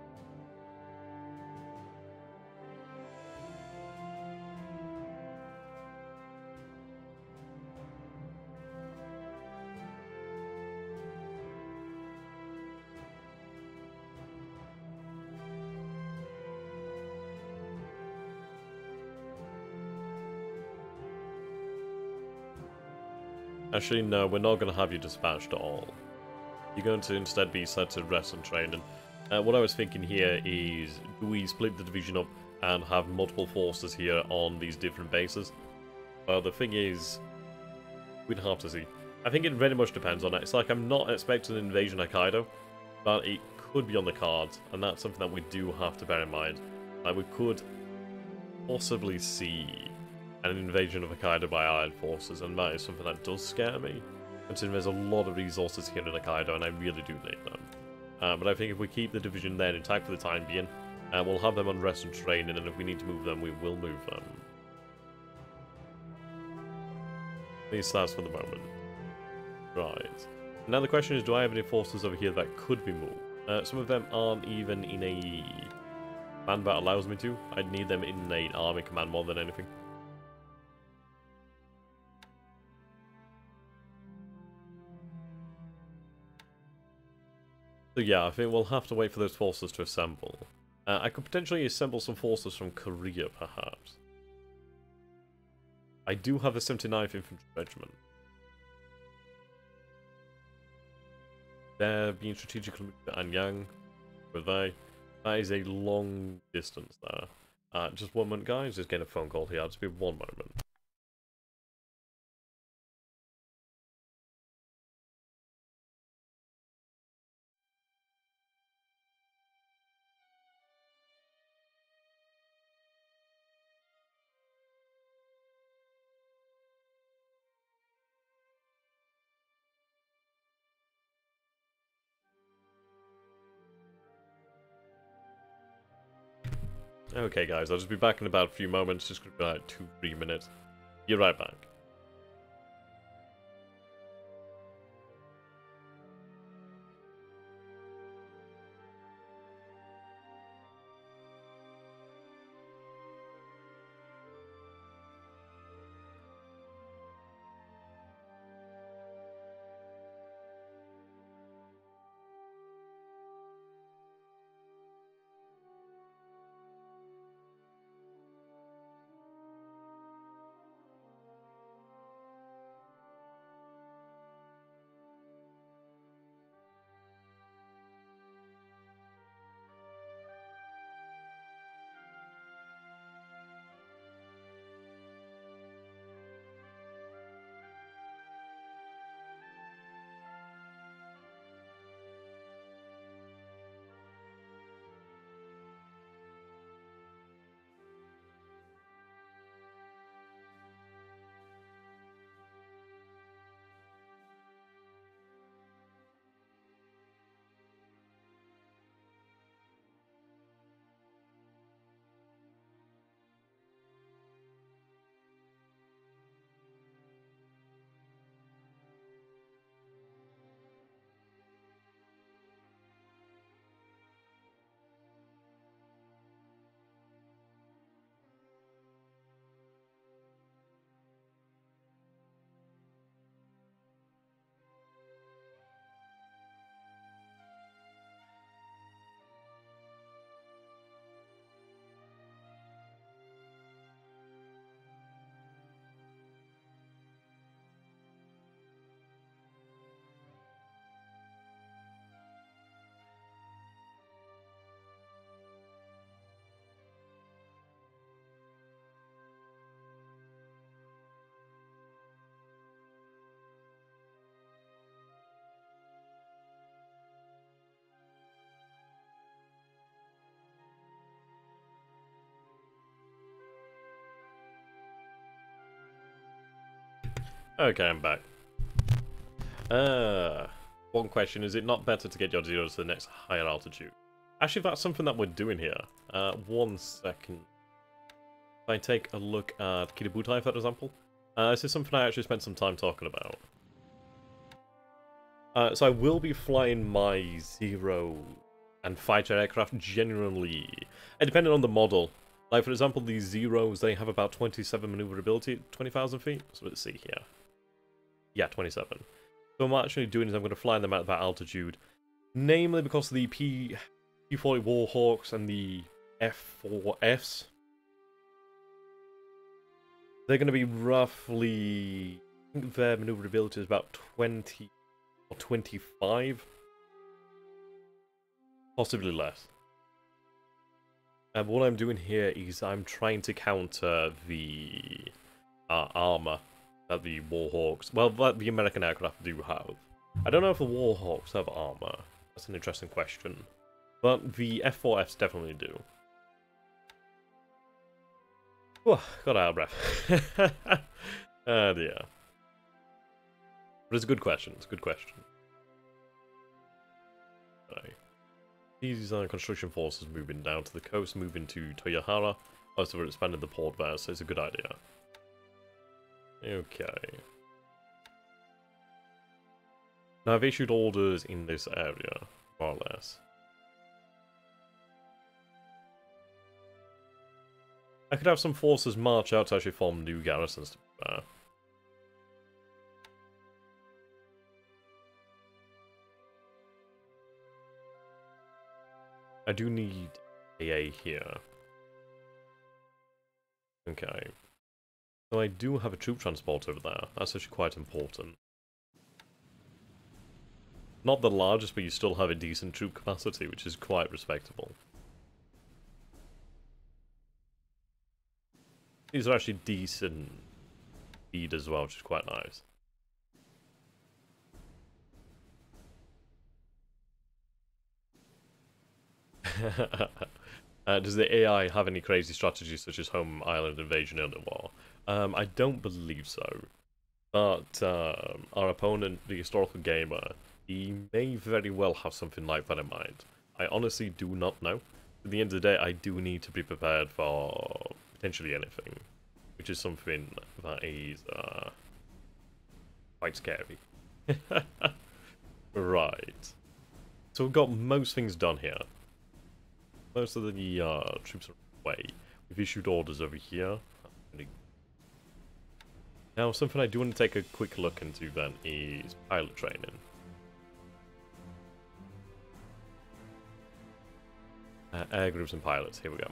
Actually, no, we're not going to have you dispatched at all. You're going to instead be set to rest and training. What I was thinking here is, do we split the division up and have multiple forces here on these different bases? Well, the thing is, we'd have to see. I think it very much depends on it. It's like I'm not expecting an invasion of Hokkaido, but it could be on the cards, and that's something that we do have to bear in mind. Like, we could possibly see an invasion of Hokkaido by Allied forces, and that is something that does scare me, considering there's a lot of resources here in Hokkaido, and I really do need them. But I think if we keep the division there intact for the time being, we'll have them on rest and training, and if we need to move them, we will move them. At least that's for the moment. Right. Now the question is, do I have any forces over here that could be moved? Some of them aren't even in a command that allows me to. I'd need them in an army command more than anything. So yeah, I think we'll have to wait for those forces to assemble. I could potentially assemble some forces from Korea, perhaps. I do have the 79th Infantry Regiment. They're being strategically moved to Anyang. Were they? That is a long distance there. Just one moment, guys. Just getting a phone call here. I'll just be 1 moment. Okay, guys, I'll just be back in about a few moments. Just gonna be like 2-3 minutes. Be right back. Okay, I'm back. One question, is it not better to get your zeros to the next higher altitude? Actually, that's something that we're doing here. 1 second. If I take a look at Kiributai, for example, this is something I actually spent some time talking about. So I will be flying my Zero and fighter aircraft genuinely, and depending on the model. Like, for example, these Zeros, they have about 27 maneuverability at 20,000 feet. So let's see here. Yeah, 27. So what I'm actually doing is I'm going to fly them at that altitude. Namely because the P-40 Warhawks and the F-4Fs, they're going to be roughly think their maneuverability is about 20 or 25. Possibly less. And what I'm doing here is I'm trying to counter the armor that the Warhawks, well, that the American aircraft do have. I don't know if the Warhawks have armor. That's an interesting question. But the F4Fs definitely do. Oh, got out of breath. Oh dear. But it's a good question. It's a good question. Right. These construction forces moving down to the coast, moving to Toyohara. Also, we're expanding the port there, so it's a good idea. Okay. Now, I've issued orders in this area, more or less. I could have some forces march out to actually form new garrisons to be fair. I do need AA here. Okay. So I do have a troop transport over there. That's actually quite important. Not the largest, but you still have a decent troop capacity, which is quite respectable. These are actually decent speed as well, which is quite nice. Does the AI have any crazy strategies such as home island invasion underwater? I don't believe so. But our opponent, the historical gamer, he may very well have something like that in mind. I honestly do not know. At the end of the day, I do need to be prepared for potentially anything, which is something that is quite scary. Right. So we've got most things done here. Most of the troops are away. We've issued orders over here. Now, something I do want to take a quick look into then is pilot training. Air groups and pilots, here we go.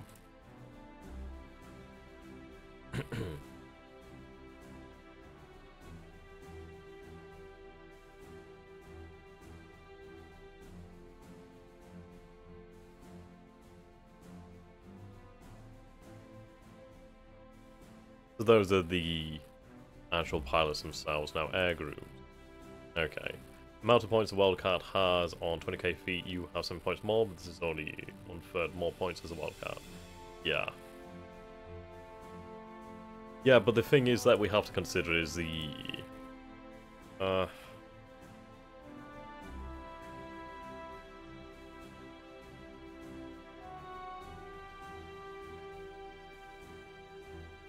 So those are the actual pilots themselves. Now, air groups. Okay. Amount of points the wildcard has on 20k feet, you have 7 points more, but this is only 1/3 more points as a wildcard. Yeah. Yeah, but the thing is that we have to consider is the...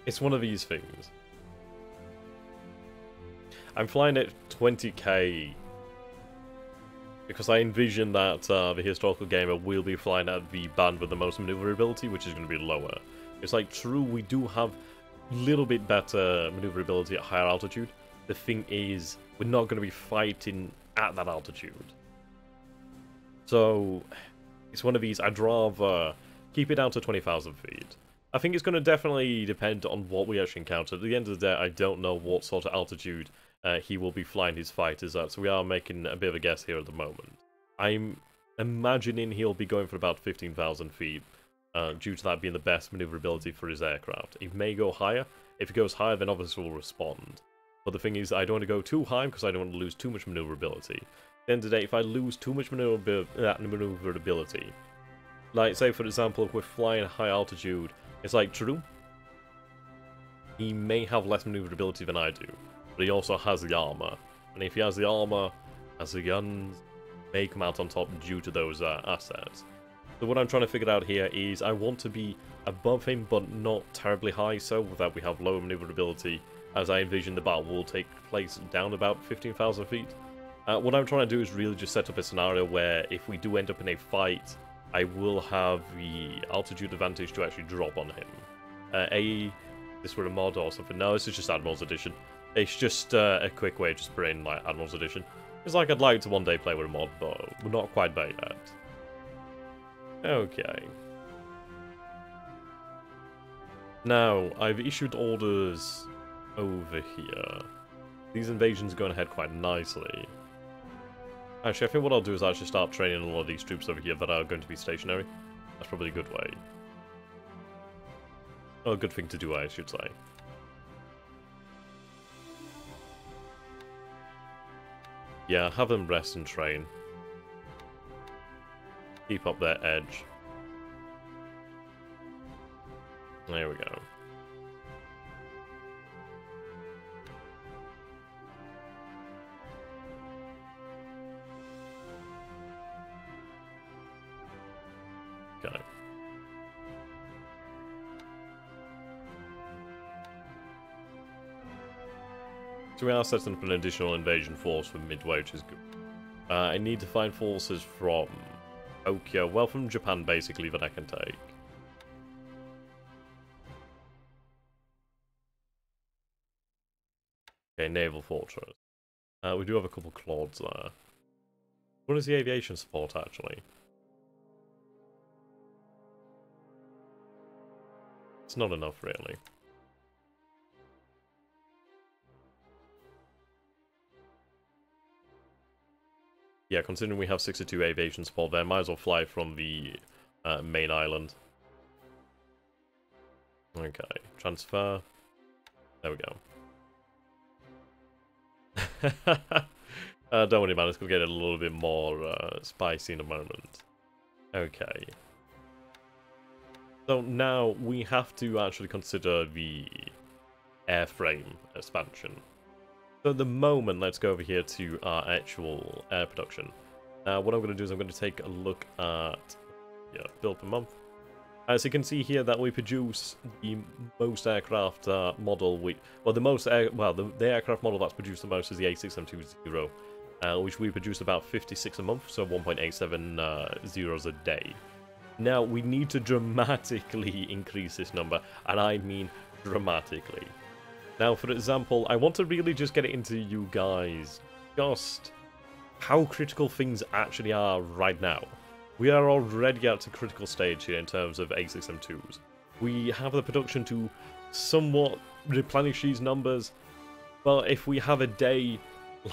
It's one of these things. I'm flying at 20k because I envision that the historical gamer will be flying at the band with the most maneuverability, which is going to be lower. It's like, true, we do have a little bit better maneuverability at higher altitude. The thing is, we're not going to be fighting at that altitude. So, it's one of these, I'd rather keep it down to 20,000 feet. I think it's going to definitely depend on what we actually encounter. At the end of the day, I don't know what sort of altitude he will be flying his fighters at, so we are making a bit of a guess here at the moment. I'm imagining he'll be going for about 15,000 feet, due to that being the best maneuverability for his aircraft. He may go higher. If he goes higher, then obviously we'll respond. But the thing is, I don't want to go too high because I don't want to lose too much maneuverability. At the end of the day, if I lose too much maneuverability, like, say, for example, if we're flying high altitude, it's like, true, he may have less maneuverability than I do, but he also has the armor. And if he has the armor, has the guns, may come out on top due to those assets. So what I'm trying to figure out here is I want to be above him, but not terribly high, so that we have lower maneuverability, as I envision the battle will take place down about 15,000 feet. What I'm trying to do is really just set up a scenario where if we do end up in a fight, I will have the altitude advantage to actually drop on him. This were a mod or something. No, this is just Admiral's Edition. It's just a quick way of just bringing like Admiral's Edition. It's like I'd like to one day play with a mod, but we're not quite there yet. Okay. Now, I've issued orders over here. These invasions are going ahead quite nicely. Actually, I think what I'll do is actually start training a lot of these troops over here that are going to be stationary. That's probably a good way. Oh, a good thing to do, I should say. Yeah, have them rest and train. Keep up their edge. There we go. Okay. So we are setting up an additional invasion force for Midway, which is good. I need to find forces from Tokyo, well, from Japan basically, that I can take. Okay, naval fortress. We do have a couple Claudes there. What is the aviation support actually? It's not enough really. Yeah, considering we have 62 aviation support there, might as well fly from the main island. Okay, transfer. There we go. Don't worry, man, it's going to get a little bit more spicy in a moment. Okay. So now we have to actually consider the airframe expansion. So at the moment, let's go over here to our actual air production. Now, what I'm going to do is I'm going to take a look at build per month. As you can see here, that we produce the most aircraft model. The aircraft model that's produced the most is the A6M20, which we produce about 56 a month, so 1.87 zeros a day. Now, we need to dramatically increase this number, and I mean dramatically. Now, for example, I want to really just get it into you guys just how critical things actually are right now. We are already at a critical stage here in terms of A6M2s. We have the production to somewhat replenish these numbers, but if we have a day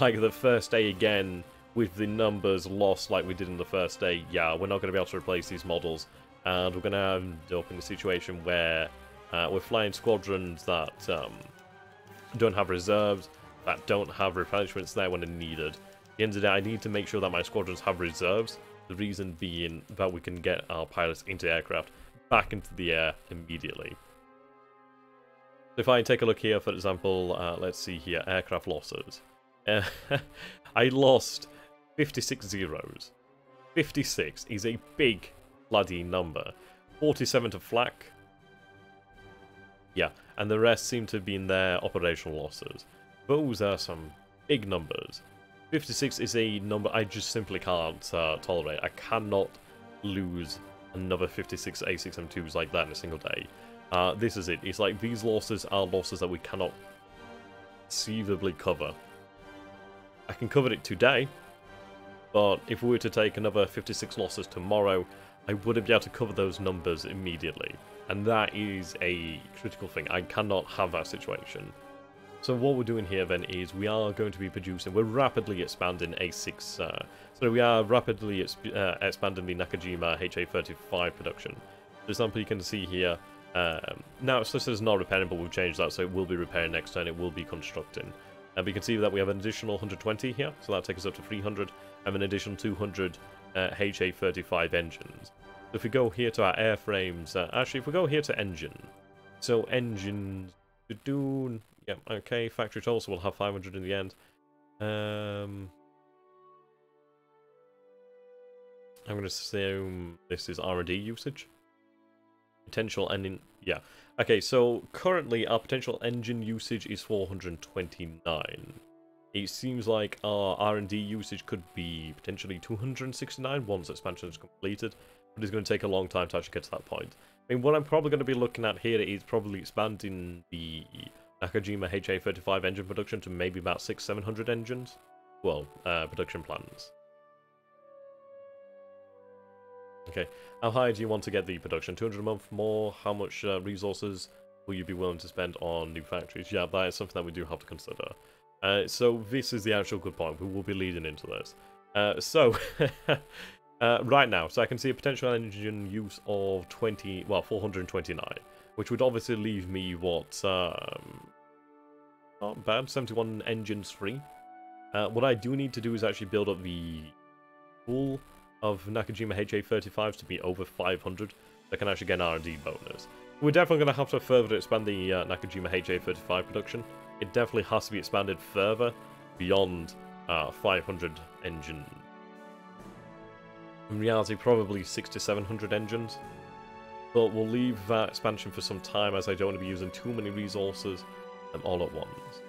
like the first day again with the numbers lost like we did in the first day, yeah, we're not going to be able to replace these models, and we're going to end up in a situation where we're flying squadrons that don't have reserves, that don't have replenishments there when they're needed. At the end of the day, I need to make sure that my squadrons have reserves, the reason being that we can get our pilots into aircraft back into the air immediately. If I take a look here, for example, let's see here, aircraft losses. I lost 56 zeros. 56 is a big bloody number. 47 to flak. Yeah, and the rest seem to have been their operational losses. Those are some big numbers. 56 is a number I just simply can't tolerate. I cannot lose another 56 A6M2s like that in a single day. This is it. It's like these losses are losses that we cannot conceivably cover. I can cover it today, but if we were to take another 56 losses tomorrow, I wouldn't be able to cover those numbers immediately. And that is a critical thing. I cannot have that situation. So what we're doing here then is we are going to be producing, we're rapidly expanding A6, so we are rapidly expanding the Nakajima HA35 production. For example, you can see here, now so this is not repairing, but we've changed that, so it will be repairing next turn, it will be constructing. And we can see that we have an additional 120 here, so that takes us up to 300, and an additional 200 HA35 engines. So if we go here to our airframes, actually if we go here to engine, so engines, yeah, okay, factory toll, so we'll have 500 in the end. I'm going to assume this is R&D usage. Potential engine, yeah. Okay, so currently our potential engine usage is 429. It seems like our R&D usage could be potentially 269 once expansion is completed, but it's going to take a long time to actually get to that point. I mean, what I'm probably going to be looking at here is probably expanding the Nakajima HA35 engine production to maybe about 600-700 engines. Well, production plans. Okay, how high do you want to get the production? 200 a month more? How much resources will you be willing to spend on new factories? Yeah, that is something that we do have to consider. So this is the actual good point. We will be leading into this. Right now, so I can see a potential engine use of 429, which would obviously leave me, not bad, 71 engines free. What I do need to do is actually build up the pool of Nakajima HA35s to be over 500. I can actually get an R&D bonus. We're definitely going to have to further expand the Nakajima HA35 production. It definitely has to be expanded further beyond 500 engines. In reality, probably 600 to 700 engines. But we'll leave that expansion for some time, as I don't want to be using too many resources all at once.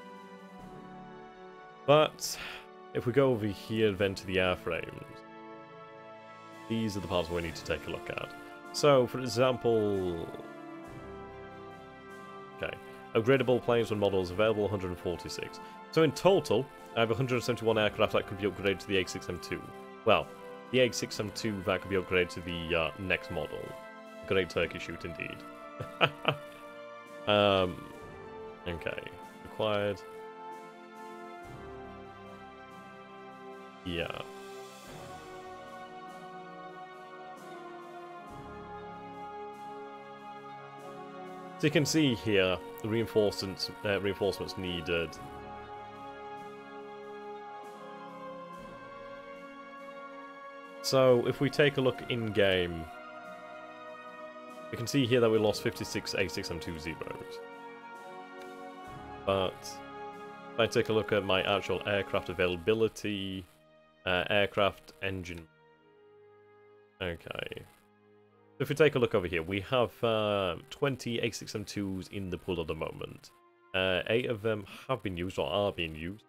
But if we go over here then to the airframes, these are the parts we need to take a look at. So, for example, okay, upgradable planes and models available 146. So in total, I have 171 aircraft that could be upgraded to the A6M2. Well, the A6M2 that could be upgraded to the next model. Great turkey shoot indeed. Okay, required. Yeah. So you can see here the reinforcements needed. So if we take a look in game, we can see here that we lost 56 A6M2 Zeros. But if I take a look at my actual aircraft availability, aircraft engine. Okay. If we take a look over here, we have 20 A6M2s in the pool at the moment. 8 of them have been used or are being used.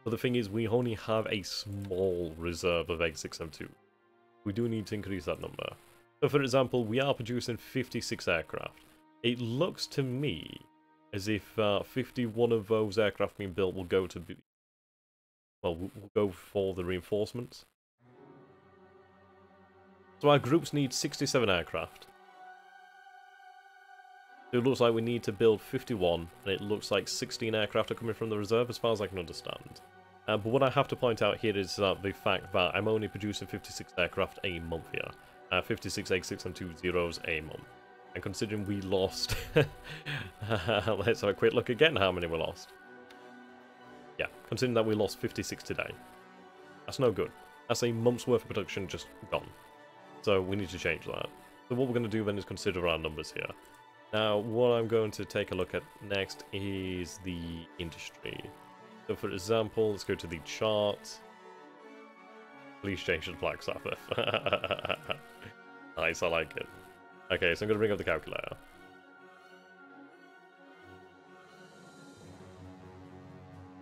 But the thing is, we only have a small reserve of A6M2. We do need to increase that number. So for example, we are producing 56 aircraft. It looks to me as if 51 of those aircraft being built will go to we'll go for the reinforcements. So our groups need 67 aircraft. So it looks like we need to build 51, and it looks like 16 aircraft are coming from the reserve, as far as I can understand. But what I have to point out here is the fact that I'm only producing 56 aircraft a month here. 56 A6M2 Zeros a month. And considering we lost... let's have a quick look again how many we lost. Yeah, considering that we lost 56 today. That's no good. That's a month's worth of production just gone. So we need to change that. So what we're going to do then is consider our numbers here. Now, what I'm going to take a look at next is the industry. So for example, let's go to the chart. Please change to Black Sabbath. Nice, I like it. Okay, so I'm going to bring up the calculator.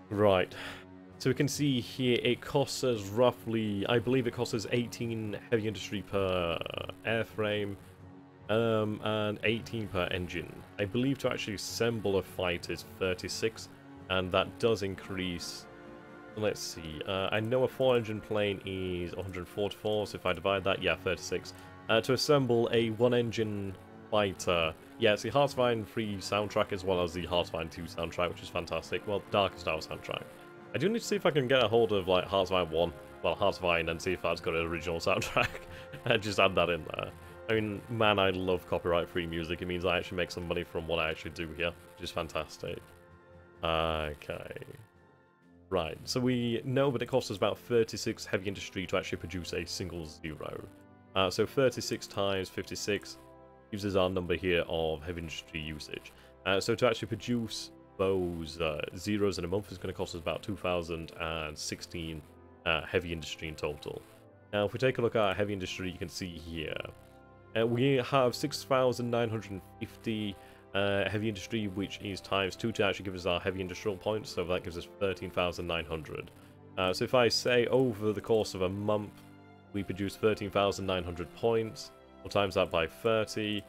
Right. So we can see here it costs us roughly, I believe it costs us 18 heavy industry per airframe, and 18 per engine. I believe to actually assemble a fighter is 36, and that does increase. Let's see, I know a 4-engine plane is 144, so if I divide that, yeah, 36. To assemble a 1-engine fighter, yeah, it's the Heartsvine 3 soundtrack as well as the Heartsvine 2 soundtrack, which is fantastic. Well, Darkest Hour soundtrack. I do need to see if I can get a hold of, like, Heartsvine 1, well, Heartsvine, and see if that's got an original soundtrack, and just add that in there. I mean, man, I love copyright-free music. It means I actually make some money from what I actually do here, which is fantastic. Okay. Right, so we know that it costs us about 36 heavy industry to actually produce a single Zero. So 36 times 56 gives us our number here of heavy industry usage. So to actually produce those Zeros in a month is going to cost us about 2,016 heavy industry in total. Now, if we take a look at our heavy industry, you can see here we have 6,950 heavy industry, which is times 2 to actually give us our heavy industrial points, so that gives us 13,900. So if I say over the course of a month we produce 13,900 points, we'll times that by 30.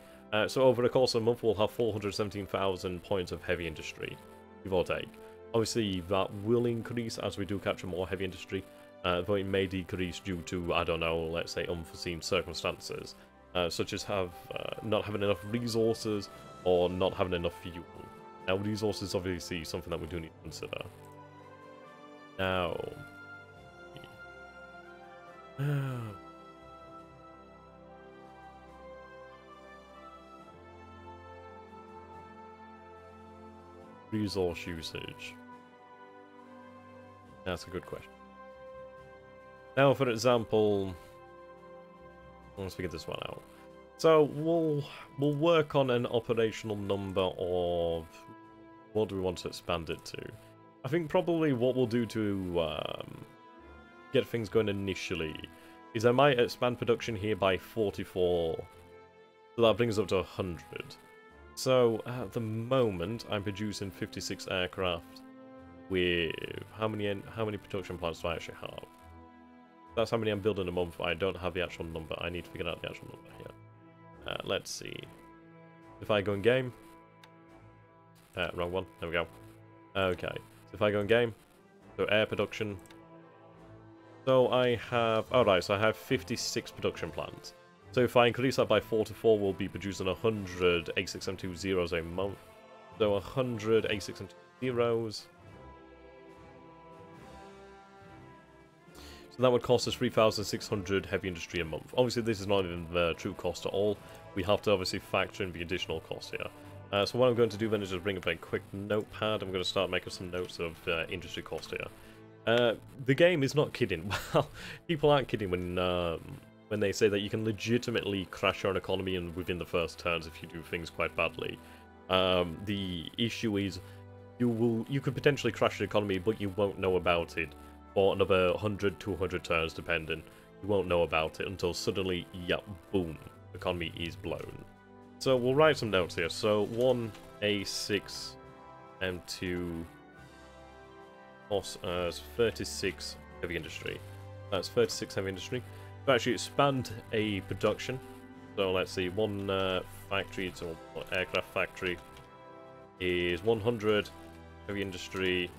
So over the course of a month we'll have 417,000 points of heavy industry, give or take. Obviously that will increase as we do capture more heavy industry, though it may decrease due to, I don't know, let's say unforeseen circumstances, such as not having enough resources or not having enough fuel. Now, resources is obviously something that we do need to consider. Now... resource usage. That's a good question. Now, for example, let's figure this one out. So we'll work on an operational number of what do we want to expand it to. I think probably what we'll do to get things going initially is I might expand production here by 44, so that brings us up to 100. So at the moment I'm producing 56 aircraft with how many production plants do I actually have? That's how many I'm building a month. I don't have the actual number. I need to figure out the actual number here. Let's see. If I go in game... wrong one. There we go. Okay. So if I go in game, so air production. So I have... Alright, so I have 56 production plants. So if I increase that by 44, we'll be producing 100 A6M20s a month. So 100 A6M20s. So that would cost us 3,600 heavy industry a month. Obviously, this is not even the true cost at all. We have to obviously factor in the additional cost here. So what I'm going to do then is just bring up a quick notepad. I'm going to start making some notes of industry cost here. The game is not kidding. Well, people aren't kidding when they say that you can legitimately crash your own economy within the first turns if you do things quite badly. The issue is you could potentially crash your economy, but you won't know about it for another 100 to 200 turns, depending. You won't know about it until suddenly, yep, boom, economy is blown. So we'll write some notes here. So 1 A6 M2 costs us 36 heavy industry. That's 36 heavy industry. To actually expand a production, so let's see, one factory, so aircraft factory is 100 heavy industry,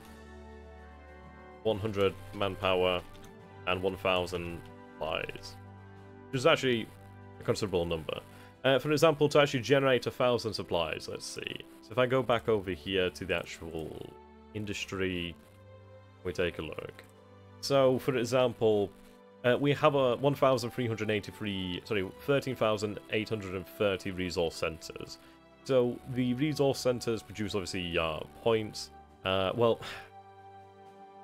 100 manpower, and 1,000 supplies, which is actually a considerable number. For example, to actually generate 1,000 supplies, let's see. So if I go back over here to the actual industry, we take a look. So for example, we have a 13,830 resource centers. So the resource centers produce obviously points. Well,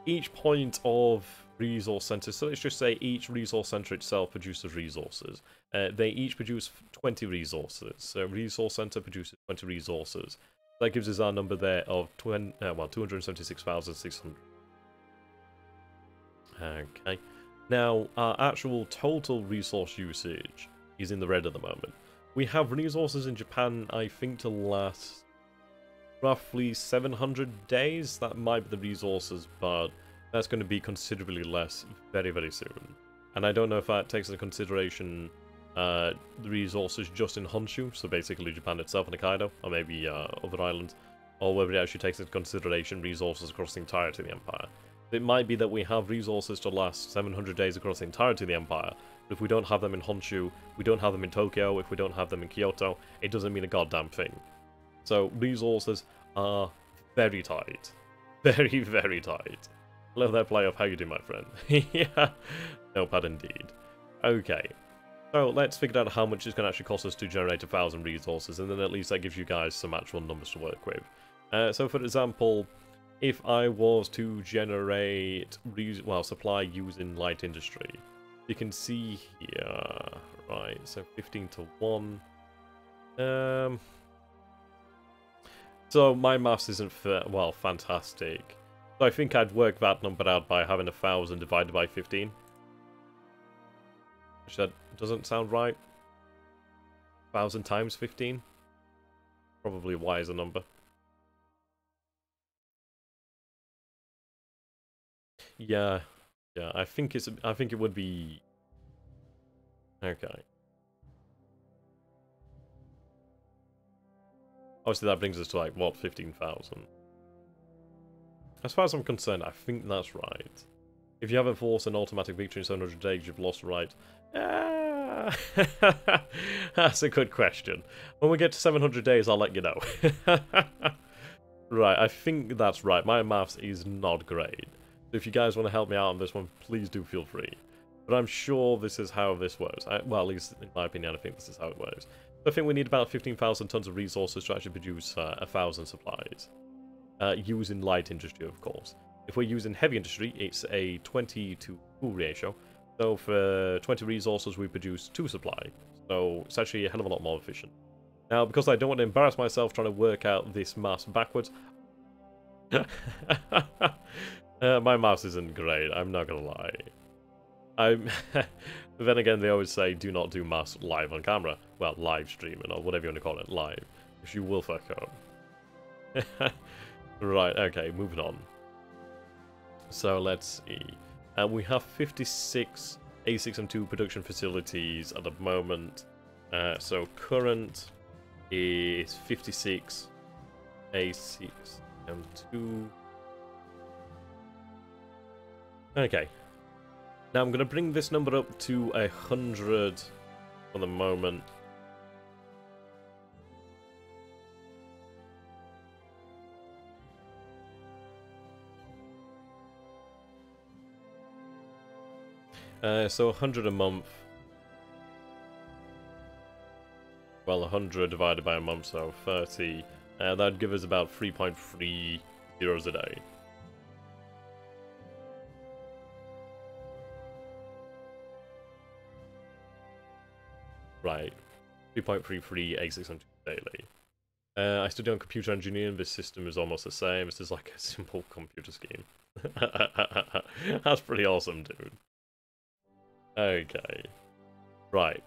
each point of resource centers, so let's just say each resource center itself produces resources. They each produce 20 resources. So resource center produces 20 resources. That gives us our number there of 276,600. Okay. Now, our actual total resource usage is in the red at the moment. We have resources in Japan, I think, to last roughly 700 days. That might be the resources, but that's going to be considerably less very, very soon. And I don't know if that takes into consideration the resources just in Honshu, so basically Japan itself and Hokkaido, or maybe other islands, or whether it actually takes into consideration resources across the entirety of the Empire. It might be that we have resources to last 700 days across the entirety of the Empire, but if we don't have them in Honshu, we don't have them in Tokyo, if we don't have them in Kyoto, it doesn't mean a goddamn thing. So resources are very tight. Very, very tight. Love that play of how you do, my friend. Yeah, notepad indeed. Okay, so let's figure out how much it's going to actually cost us to generate 1,000 resources, and then at least that gives you guys some actual numbers to work with. So for example, if I was to generate, supply using light industry, you can see here, right, so 15 to 1. So my maths isn't, well, fantastic. So I think I'd work that number out by having 1,000 divided by 15. Which that doesn't sound right. 1,000 times 15? Probably a wiser number. Yeah, I think it would be okay. Obviously, that brings us to like what, 15,000. As far as I'm concerned, I think that's right. If you haven't forced an automatic victory in 700 days, you've lost right. That's a good question. When we get to 700 days, I'll let you know. Right, I think that's right. My maths is not great. So if you guys want to help me out on this one, please do feel free. But I'm sure this is how this works. Well, at least in my opinion, I think this is how it works. I think we need about 15,000 tons of resources to actually produce 1,000 supplies. Using light industry, of course. If we're using heavy industry, it's a 20 to 2 ratio. So for 20 resources, we produce 2 supply. So it's actually a hell of a lot more efficient. Now, because I don't want to embarrass myself trying to work out this maths backwards... my maths isn't great, I'm not gonna lie. Then again, they always say, do not do maths live on camera. Well, live streaming, or whatever you want to call it, live. Because you will fuck up. Right, okay, moving on. So, let's see. We have 56 A6M2 production facilities at the moment. So, current is 56 A6M2. Okay. Now, I'm going to bring this number up to 100 for the moment. So 100 a month. Well, 100 divided by a month, so 30. That'd give us about 3.3 euros a day. Right. 3.33 A600 daily. I study on computer engineering. This system is almost the same. This is like a simple computer scheme. That's pretty awesome, dude. Okay. Right.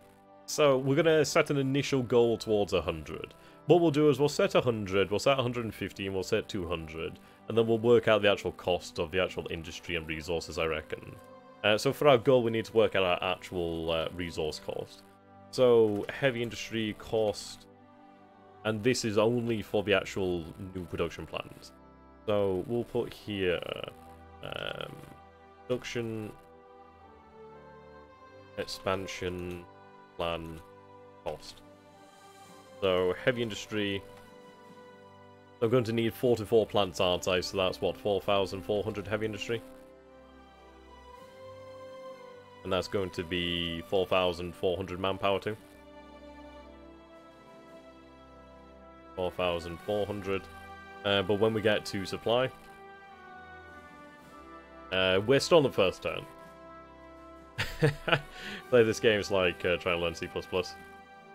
So, we're going to set an initial goal towards 100. What we'll do is we'll set 100, we'll set 150, and we'll set 200. And then we'll work out the actual cost of the actual industry and resources, I reckon. So, for our goal, we need to work out our actual resource cost. So, heavy industry cost... And this is only for the actual new production plans. So, we'll put here... production... expansion plan cost. So heavy industry, I'm going to need 44 plants, aren't I? So that's what, 4,400 heavy industry, and that's going to be 4,400 manpower too. 4,400. But when we get to supply, we're still on the first turn. Play this game is like trying to learn C++.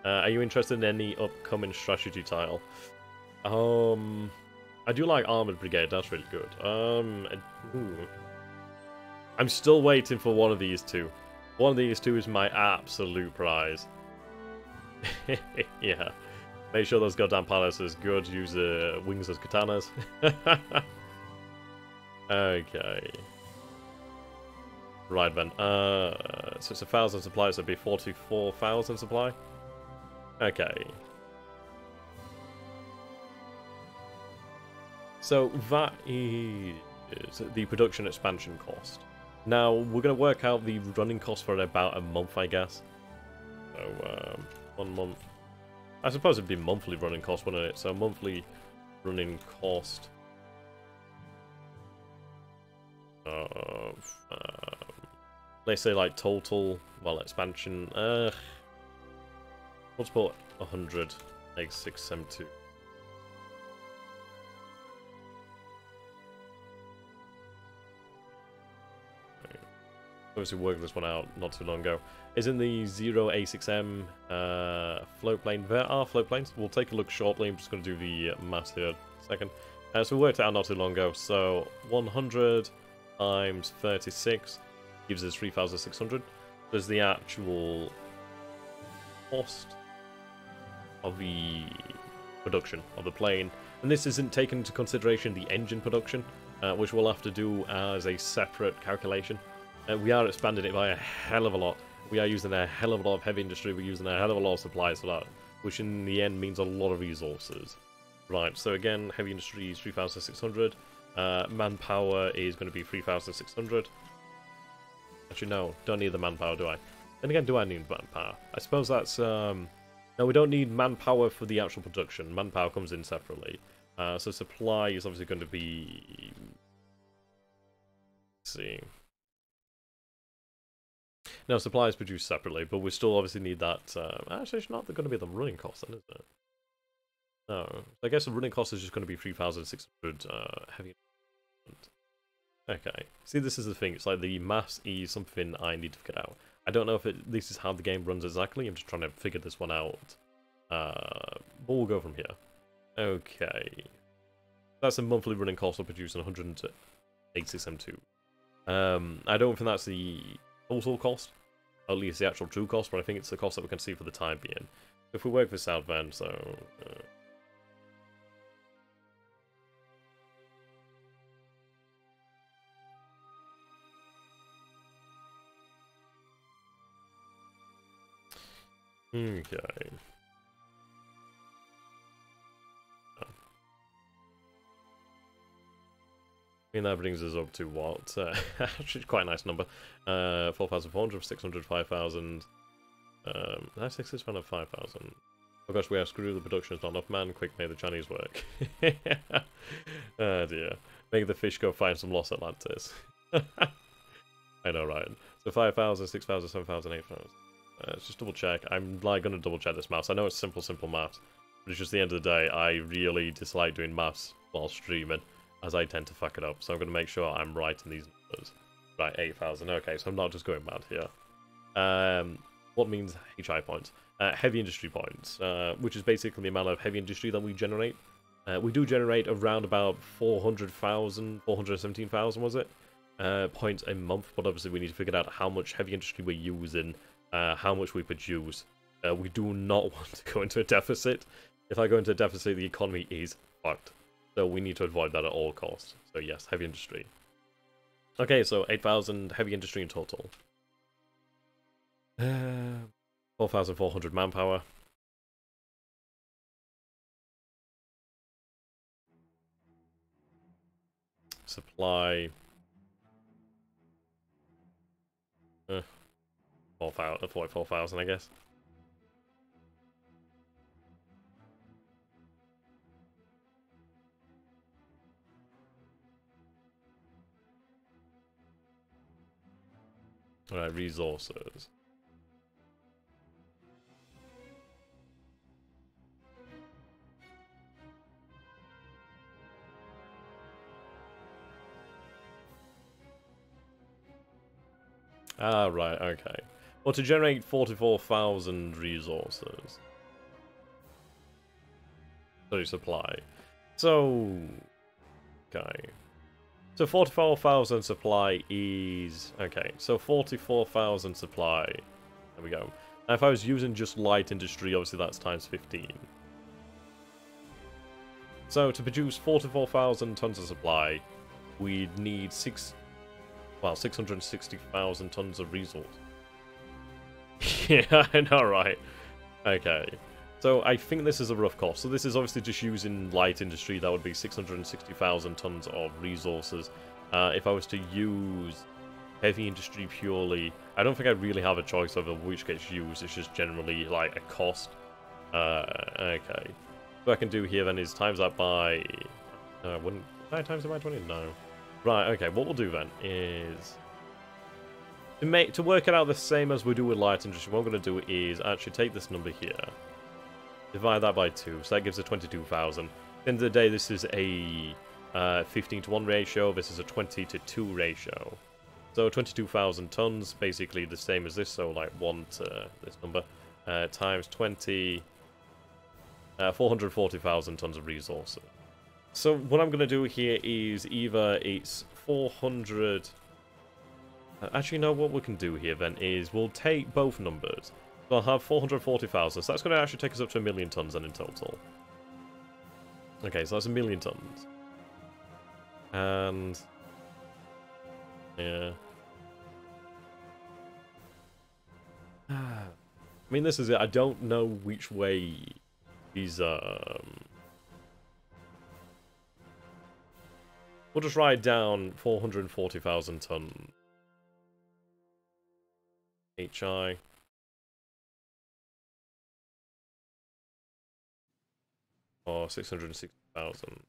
Are you interested in any upcoming strategy tile? I do like Armored Brigade, that's really good. I'm still waiting for one of these two. One of these two is my absolute prize. Yeah. Make sure those goddamn pilots is good, use wings as katanas. Okay. Right then, so it's 1,000 supply, so it'd be 44,000 supply? Okay. So that is the production expansion cost. Now, we're going to work out the running cost for about a month, I guess. So, 1 month. I suppose it'd be monthly running cost, wouldn't it? So, monthly running cost of... let's say like total, well, expansion, let's put 100 A6M2. Obviously worked this one out not too long ago. Is in the 0 A6M float plane. There are float planes. We'll take a look shortly. I'm just going to do the maths here in a second. So we worked it out not too long ago. So 100 times 36 gives us 3,600. There's the actual cost of the production of the plane. And this isn't taken into consideration the engine production, which we'll have to do as a separate calculation. We are expanding it by a hell of a lot. We are using a hell of a lot of heavy industry. We're using a hell of a lot of supplies for that, which in the end means a lot of resources. Right, so again, heavy industry is 3,600. Manpower is going to be 3,600. Actually, no, don't need the manpower, do I? Then again, do I need manpower? I suppose that's... No, we don't need manpower for the actual production. Manpower comes in separately. So supply is obviously going to be... Let's see. No, supply is produced separately, but we still obviously need that... actually, it's not going to be the running cost then, is it? No. I guess the running cost is just going to be 3,600 heavy... Okay. See, this is the thing. It's like the mass is something I need to figure out. I don't know if this is how the game runs exactly. I'm just trying to figure this one out. But we'll go from here. Okay. That's a monthly running cost of producing 186 M2. I don't think that's the total cost. At least the actual true cost, but I think it's the cost that we can see for the time being. If we work this out then, so... Okay. I mean, that brings us up to what? Actually, quite a nice number. 4,400, 600, 5,000. That's 6,600, 5,000. Oh gosh, we are screwed. The production is not enough, man. Quick, make the Chinese work. Oh dear. Make the fish go find some lost Atlantis. I know, Ryan. So 5,000, 6,000, 7,000, 8,000. Let's just double check. I'm like going to double check this maths. I know it's simple maths, but it's just the end of the day. I really dislike doing maths while streaming, as I tend to fuck it up. So I'm going to make sure I'm right in these numbers. Right, 8,000. Okay, so I'm not just going mad here. What means HI points? Heavy industry points, which is basically the amount of heavy industry that we generate. We do generate around about 400,000, 417,000 was it? Points a month, but obviously we need to figure out how much heavy industry we're using, how much we produce. We do not want to go into a deficit. If I go into a deficit, the economy is fucked. So we need to avoid that at all costs. So yes, heavy industry. Okay, so 8,000 heavy industry in total. 4,400 manpower. Supply. 4,000, I guess. Alright, resources. Ah, right, okay. Well, to generate 44,000 resources. Sorry, supply. So... Okay. So 44,000 supply is... Okay, so 44,000 supply. There we go. Now, if I was using just light industry, obviously that's times 15. So to produce 44,000 tons of supply, we'd need 660,000 tons of resource. Yeah, I know, right? Okay. So I think this is a rough cost. So this is obviously just using light industry. That would be 660,000 tons of resources. If I was to use heavy industry purely, I don't think I really have a choice over which gets used. It's just generally like a cost. Okay. What I can do here then is times that by... wouldn't I times it by 20? No. Right, okay. What we'll do then is... To work it out the same as we do with light industry, what I'm going to do is actually take this number here, divide that by 2, so that gives us 22,000. At the end of the day, this is a 15:1 ratio, this is a 20:2 ratio. So 22,000 tons, basically the same as this, so like 1 to this number, times 20, 440,000 tons of resources. So what I'm going to do here is either it's 400... Actually, no, what we can do here then is we'll take both numbers. So I'll have 440,000, so that's going to actually take us up to 1 million tons then in total. Okay, so that's 1 million tons. And... yeah. I mean, this is it. I don't know which way these... We'll just write down 440,000 tons. HI. Or 660. 1,000.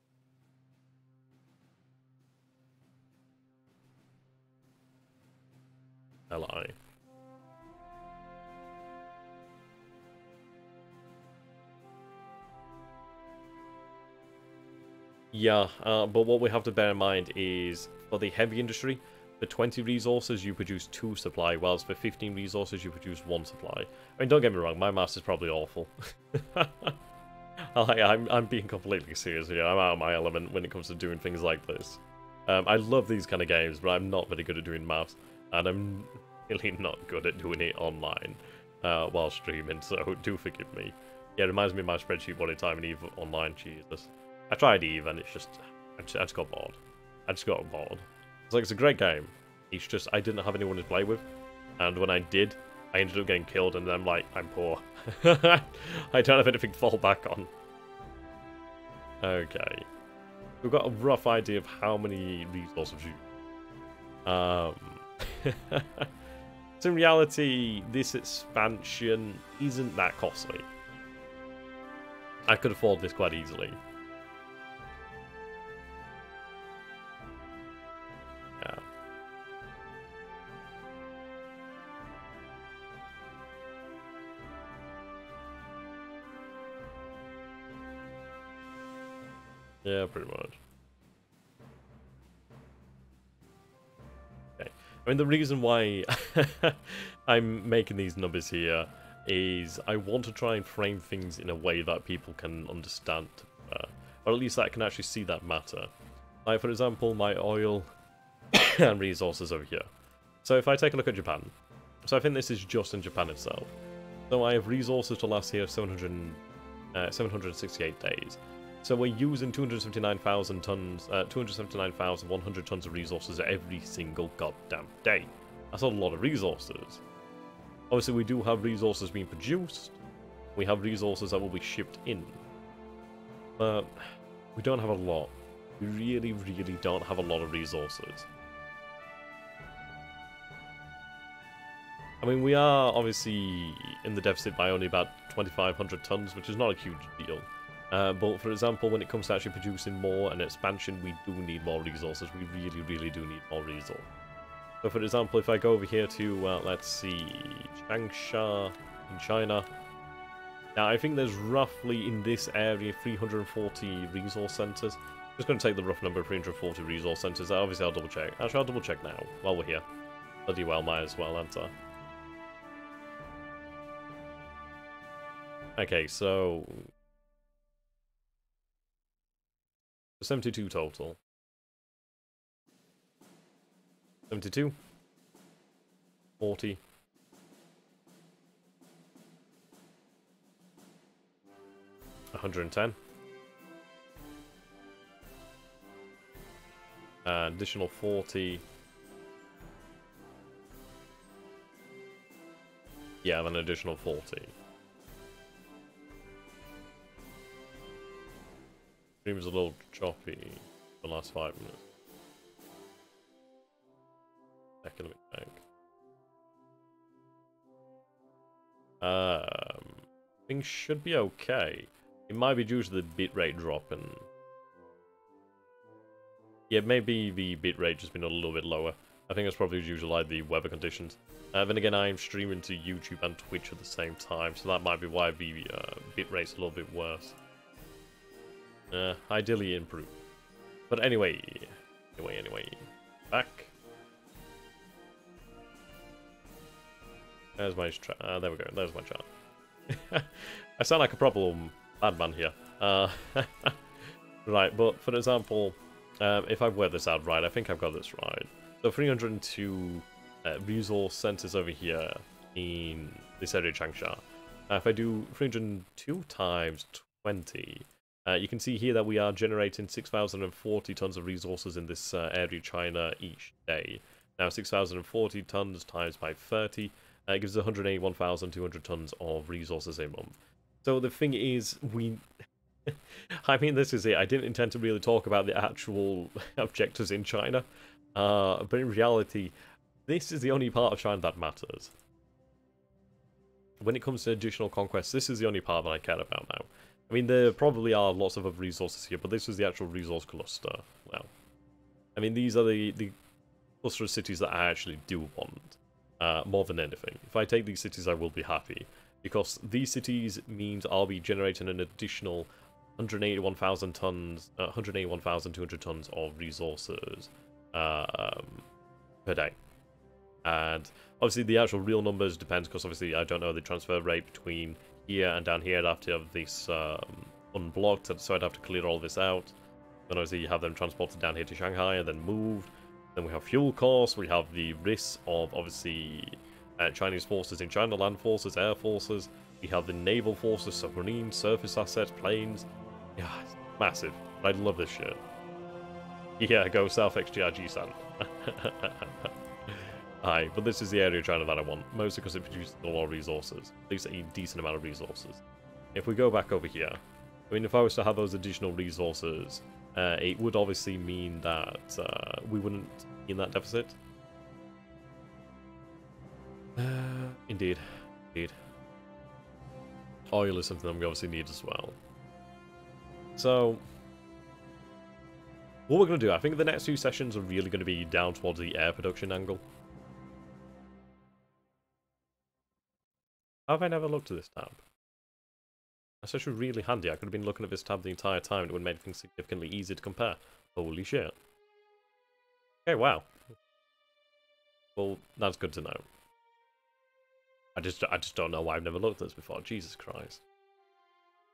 LI. Yeah, but what we have to bear in mind is, for the heavy industry, for 20 resources you produce 2 supply, whilst for 15 resources you produce 1 supply. I mean, don't get me wrong, my maths is probably awful. I'm being completely serious here, I'm out of my element when it comes to doing things like this. I love these kind of games, but I'm not very good at doing maths, and I'm really not good at doing it online while streaming, so do forgive me. Yeah, it reminds me of my spreadsheet one time in EVE Online, Jesus. I tried EVE and it's just, I just got bored. I just got bored. It's like, it's a great game. It's just, I didn't have anyone to play with. And when I did, I ended up getting killed and then I'm like, I'm poor. I don't have anything to fall back on. Okay. We've got a rough idea of how many resources you... So in reality, this expansion isn't that costly. I could afford this quite easily. Yeah. Yeah, pretty much. Okay. I mean, the reason why I'm making these numbers here is I want to try and frame things in a way that people can understand, or at least that can actually see that matter. Like, for example, my oil and resources over here. So if I take a look at Japan, so I think this is just in Japan itself. So I have resources to last here 768 days. So we're using 279,000 tons, 279,100 tons of resources every single goddamn day. That's a lot of resources. Obviously, we do have resources being produced. We have resources that will be shipped in. But we don't have a lot. We really, really don't have a lot of resources. I mean, we are obviously in the deficit by only about 2,500 tons, which is not a huge deal. But for example, when it comes to actually producing more and expansion, we do need more resources. We really, really do need more resources. So for example, if I go over here to, let's see, Changsha in China. Now, I think there's roughly in this area 340 resource centers. I'm just going to take the rough number of 340 resource centers. Obviously, I'll double check. Actually, I'll double check now while we're here. Bloody well, might as well enter. Okay, so 72 total. 72. 40. 110. Additional 40. Yeah, then additional 40. Stream's a little choppy the last 5 minutes. Second of it back. Things should be okay. It might be due to the bitrate dropping. Yeah, maybe the bitrate just been a little bit lower. I think it's probably due to like the weather conditions. Then again, I am streaming to YouTube and Twitch at the same time, so that might be why the bitrate's a little bit worse. Ideally improve. But anyway. Back. There's my there we go, there's my chart. I sound like a problem bad man here. Right, but for example, if I work this out right, I think I've got this right. So 302 resource centers over here in this area of Changsha. If I do 302 times 20, you can see here that we are generating 6,040 tons of resources in this area of China each day. Now 6,040 tons times by 30 gives us 181,200 tons of resources a month. So the thing is, I mean, this is it. I didn't intend to really talk about the actual objectives in China, but in reality, this is the only part of China that matters. When it comes to additional conquests, this is the only part that I care about now. I mean, there probably are lots of other resources here, but this is the actual resource cluster. Well, I mean, these are the cluster of cities that I actually do want, more than anything. If I take these cities, I will be happy, because these cities means I'll be generating an additional 181,000 tons, 181,200 tons of resources per day. And obviously the actual real numbers depends, because obviously I don't know the transfer rate between here and down here. I'd have to have this unblocked, so I'd have to clear all this out. Then obviously you have them transported down here to Shanghai and then moved. Then we have fuel costs, we have the risks of obviously Chinese forces in China, land forces, air forces. We have the naval forces, submarine, surface assets, planes. Yeah, it's massive. I love this shit. Yeah, go south XGRG San. Aye, but this is the area of China that I want, mostly because it produces a lot of resources, at least a decent amount of resources. If we go back over here, I mean, if I was to have those additional resources, it would obviously mean that we wouldn't be in that deficit. Indeed. Oil is something that we obviously need as well. So, what we're going to do, I think the next few sessions are really going to be down towards the air production angle. How have I never looked at this tab? That's actually really handy. I could have been looking at this tab the entire time and it would have made things significantly easier to compare. Holy shit. Okay, wow. Well, that's good to know. I just don't know why I've never looked at this before. Jesus Christ.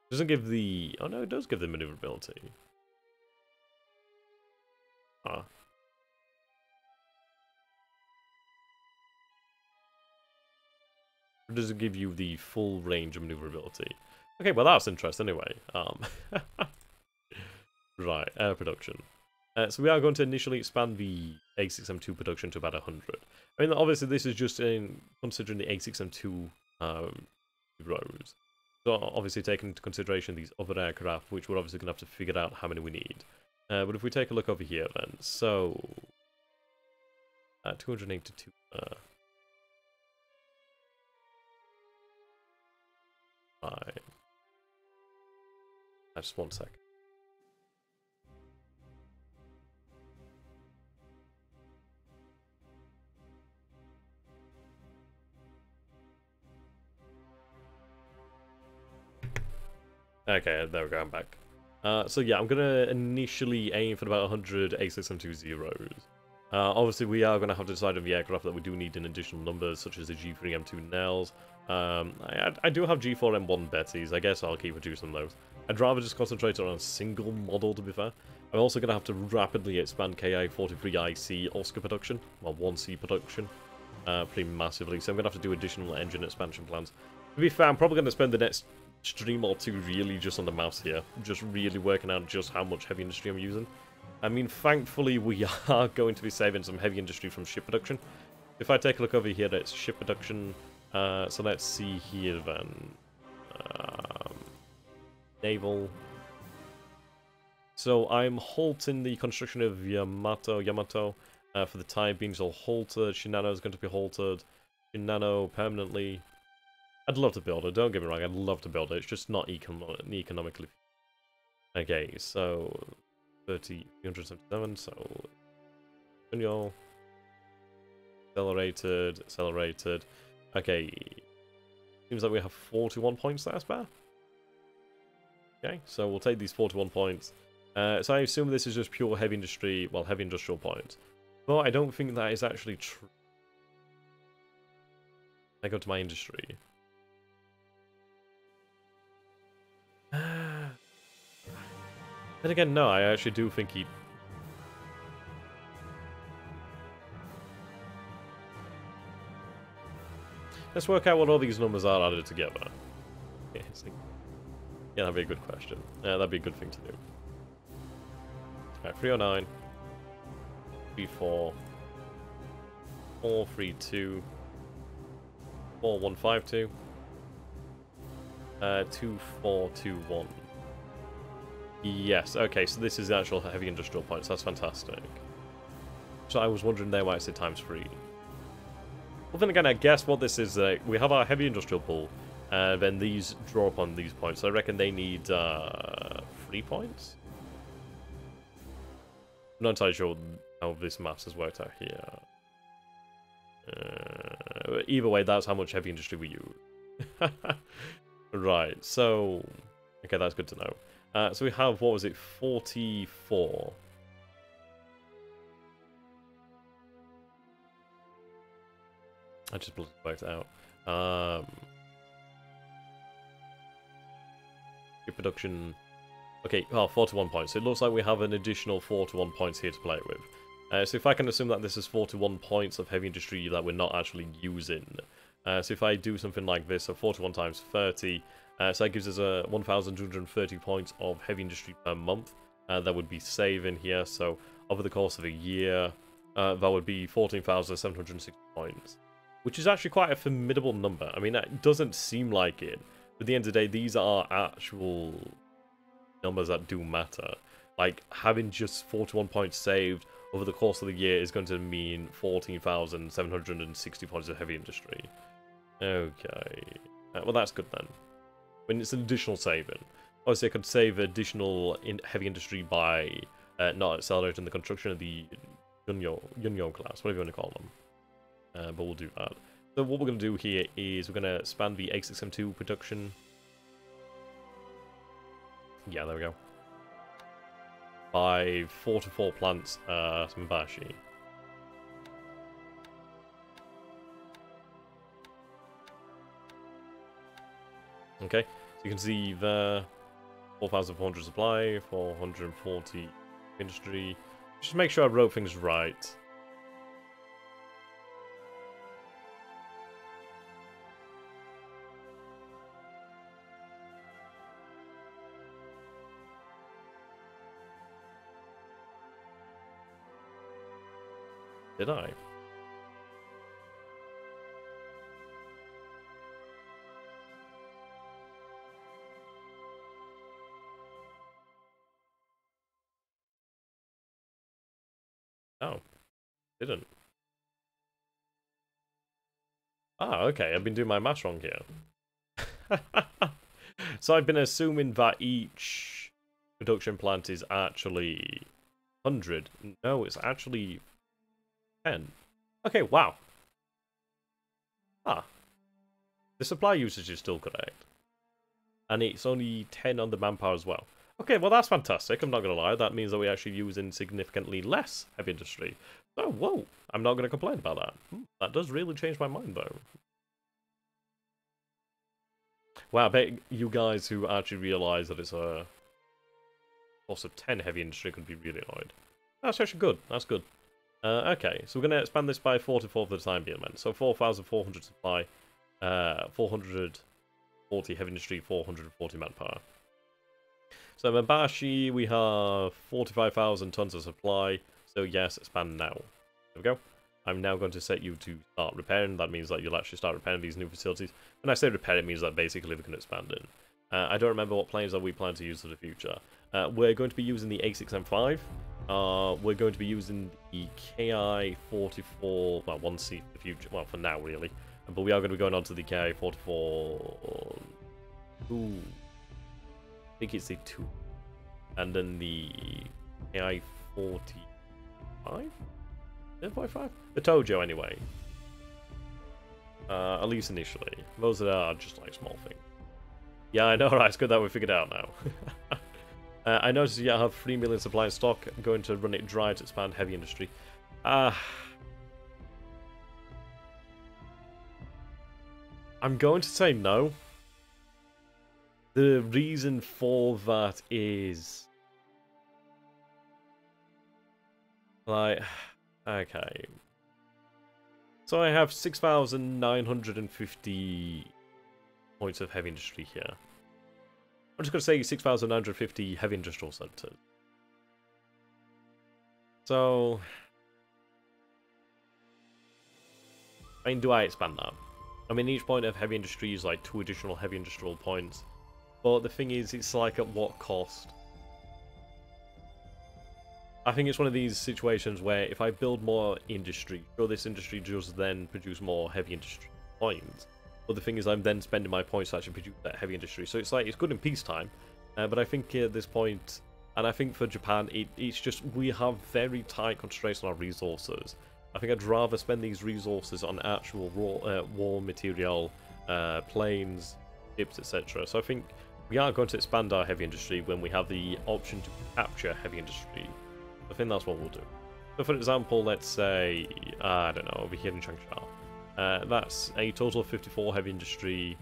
It doesn't give the... Oh no, it does give the maneuverability. Ah. It doesn't give you the full range of maneuverability. Okay, well that's interesting anyway. Right, air production. So we are going to initially expand the A6M2 production to about 100. I mean, obviously this is just in considering the A6M2 rows. So obviously taking into consideration these other aircraft, which we're obviously going to have to figure out how many we need. But if we take a look over here then, so... 282... Right. Just 1 second. Okay, there we go, I'm back. So yeah, I'm going to initially aim for about 100 A6M2 zeros. Obviously, we are going to have to decide on the aircraft that we do need in additional numbers, such as the G3M2 Nels. I do have G4M1 Bettys. I guess I'll keep reducing those. I'd rather just concentrate on a single model, to be fair. I'm also going to have to rapidly expand KI-43IC Oscar production, well, 1C production, pretty massively. So I'm going to have to do additional engine expansion plans. To be fair, I'm probably going to spend the next stream or two really just on the mouse here, just really working out just how much heavy industry I'm using. I mean, thankfully, we are going to be saving some heavy industry from ship production. If I take a look over here, that's ship production. So let's see here then. Naval. So I'm halting the construction of Yamato for the time being. So halted. Shinano is going to be halted. Shinano permanently. I'd love to build it. Don't get me wrong. I'd love to build it. It's just not economically. Okay, so 377. So accelerated. Okay, seems like we have 41 points there, spare. Okay, so we'll take these 41 points. So I assume this is just pure heavy industry, well, heavy industrial points. But I don't think that is actually true. I go to my industry. Then again, no, I actually do think he... Let's work out what all these numbers are added together. Yeah, that'd be a good question. Yeah, that'd be a good thing to do. Alright, 309. 34. 432. 4152. 2421. Yes, okay, so this is the actual heavy industrial points. That's fantastic. So I was wondering there why it said times 3. Well, then again, I guess what this is, we have our heavy industrial pool, Then these draw upon these points. So I reckon they need 3 points. I'm not entirely sure how this maths has worked out here. Either way, that's how much heavy industry we use. Right, so... Okay, that's good to know. So we have, what was it, 44. I just worked it out. Production... Okay, 41 points. So it looks like we have an additional 41 points here to play with. So if I can assume that this is 41 points of heavy industry that we're not actually using. So if I do something like this, so 41 times 30, so that gives us 1,230 points of heavy industry per month. That would be saving here. So over the course of a year, that would be 14,760 points. Which is actually quite a formidable number. I mean, it doesn't seem like it. But at the end of the day, these are actual numbers that do matter. Like, having just 41 points saved over the course of the year is going to mean 14,760 points of heavy industry. Okay. Well, that's good then. I mean, it's an additional saving. Obviously, I could save additional heavy industry by not accelerating the construction of the Yunyo class, whatever you want to call them. But we'll do that. So what we're going to do here is we're going to expand the A6M2 production. Yeah, there we go. By 44 plants at Mbashi. Okay, so you can see there, 4,400 supply, 440 industry. Just make sure I wrote things right. Did I? Oh, didn't. Ah, okay, I've been doing my maths wrong here. So I've been assuming that each production plant is actually 100. No, it's actually 10. Okay, wow. Ah. The supply usage is still correct. And it's only 10 on the manpower as well. Okay, well that's fantastic, I'm not going to lie. That means that we're actually using significantly less heavy industry. So, whoa, I'm not going to complain about that. That does really change my mind, though. Wow, I bet you guys who actually realise that it's a cost of 10 heavy industry could be really annoyed. That's actually good, that's good. Okay, so we're going to expand this by 44 for the time being, man. So 4,400 supply, 440 heavy industry, 440 manpower. So Mabashi, we have 45,000 tons of supply. So yes, expand now. There we go. I'm now going to set you to start repairing. That means that you'll actually start repairing these new facilities. When I say repair, it means that basically we can expand in. I don't remember what planes that we plan to use for the future. We're going to be using the A6M5. We're going to be using the KI-44, well, 1C for the future, well, for now, really. But we are going to be going on to the KI-44... Ooh. I think it's the 2. And then the KI-45? 45? The Tojo, anyway. At least initially. Those are just, like, small things. Yeah, I know, right? It's good that we figured it out now. I noticed you have 3 million supply in stock. I'm going to run it dry to expand heavy industry. I'm going to say no. The reason for that is... like... Okay. So I have 6,950 points of heavy industry here. I'm just going to say 6,950 heavy industrial centers. So... I mean, do I expand that? I mean, each point of heavy industry is like 2 additional heavy industrial points. But the thing is, it's like at what cost? I think it's one of these situations where if I build more industry, sure, this industry does then produce more heavy industry points. But the thing is, I'm then spending my points to actually produce that heavy industry. So it's like, it's good in peacetime, but I think at this point, and I think for Japan, it's just, we have very tight constraints on our resources. I think I'd rather spend these resources on actual raw war material, planes, ships, etc. So I think we are going to expand our heavy industry when we have the option to capture heavy industry. I think that's what we'll do. So for example, let's say, I don't know, over here in Changsha, that's a total of 54 heavy industry.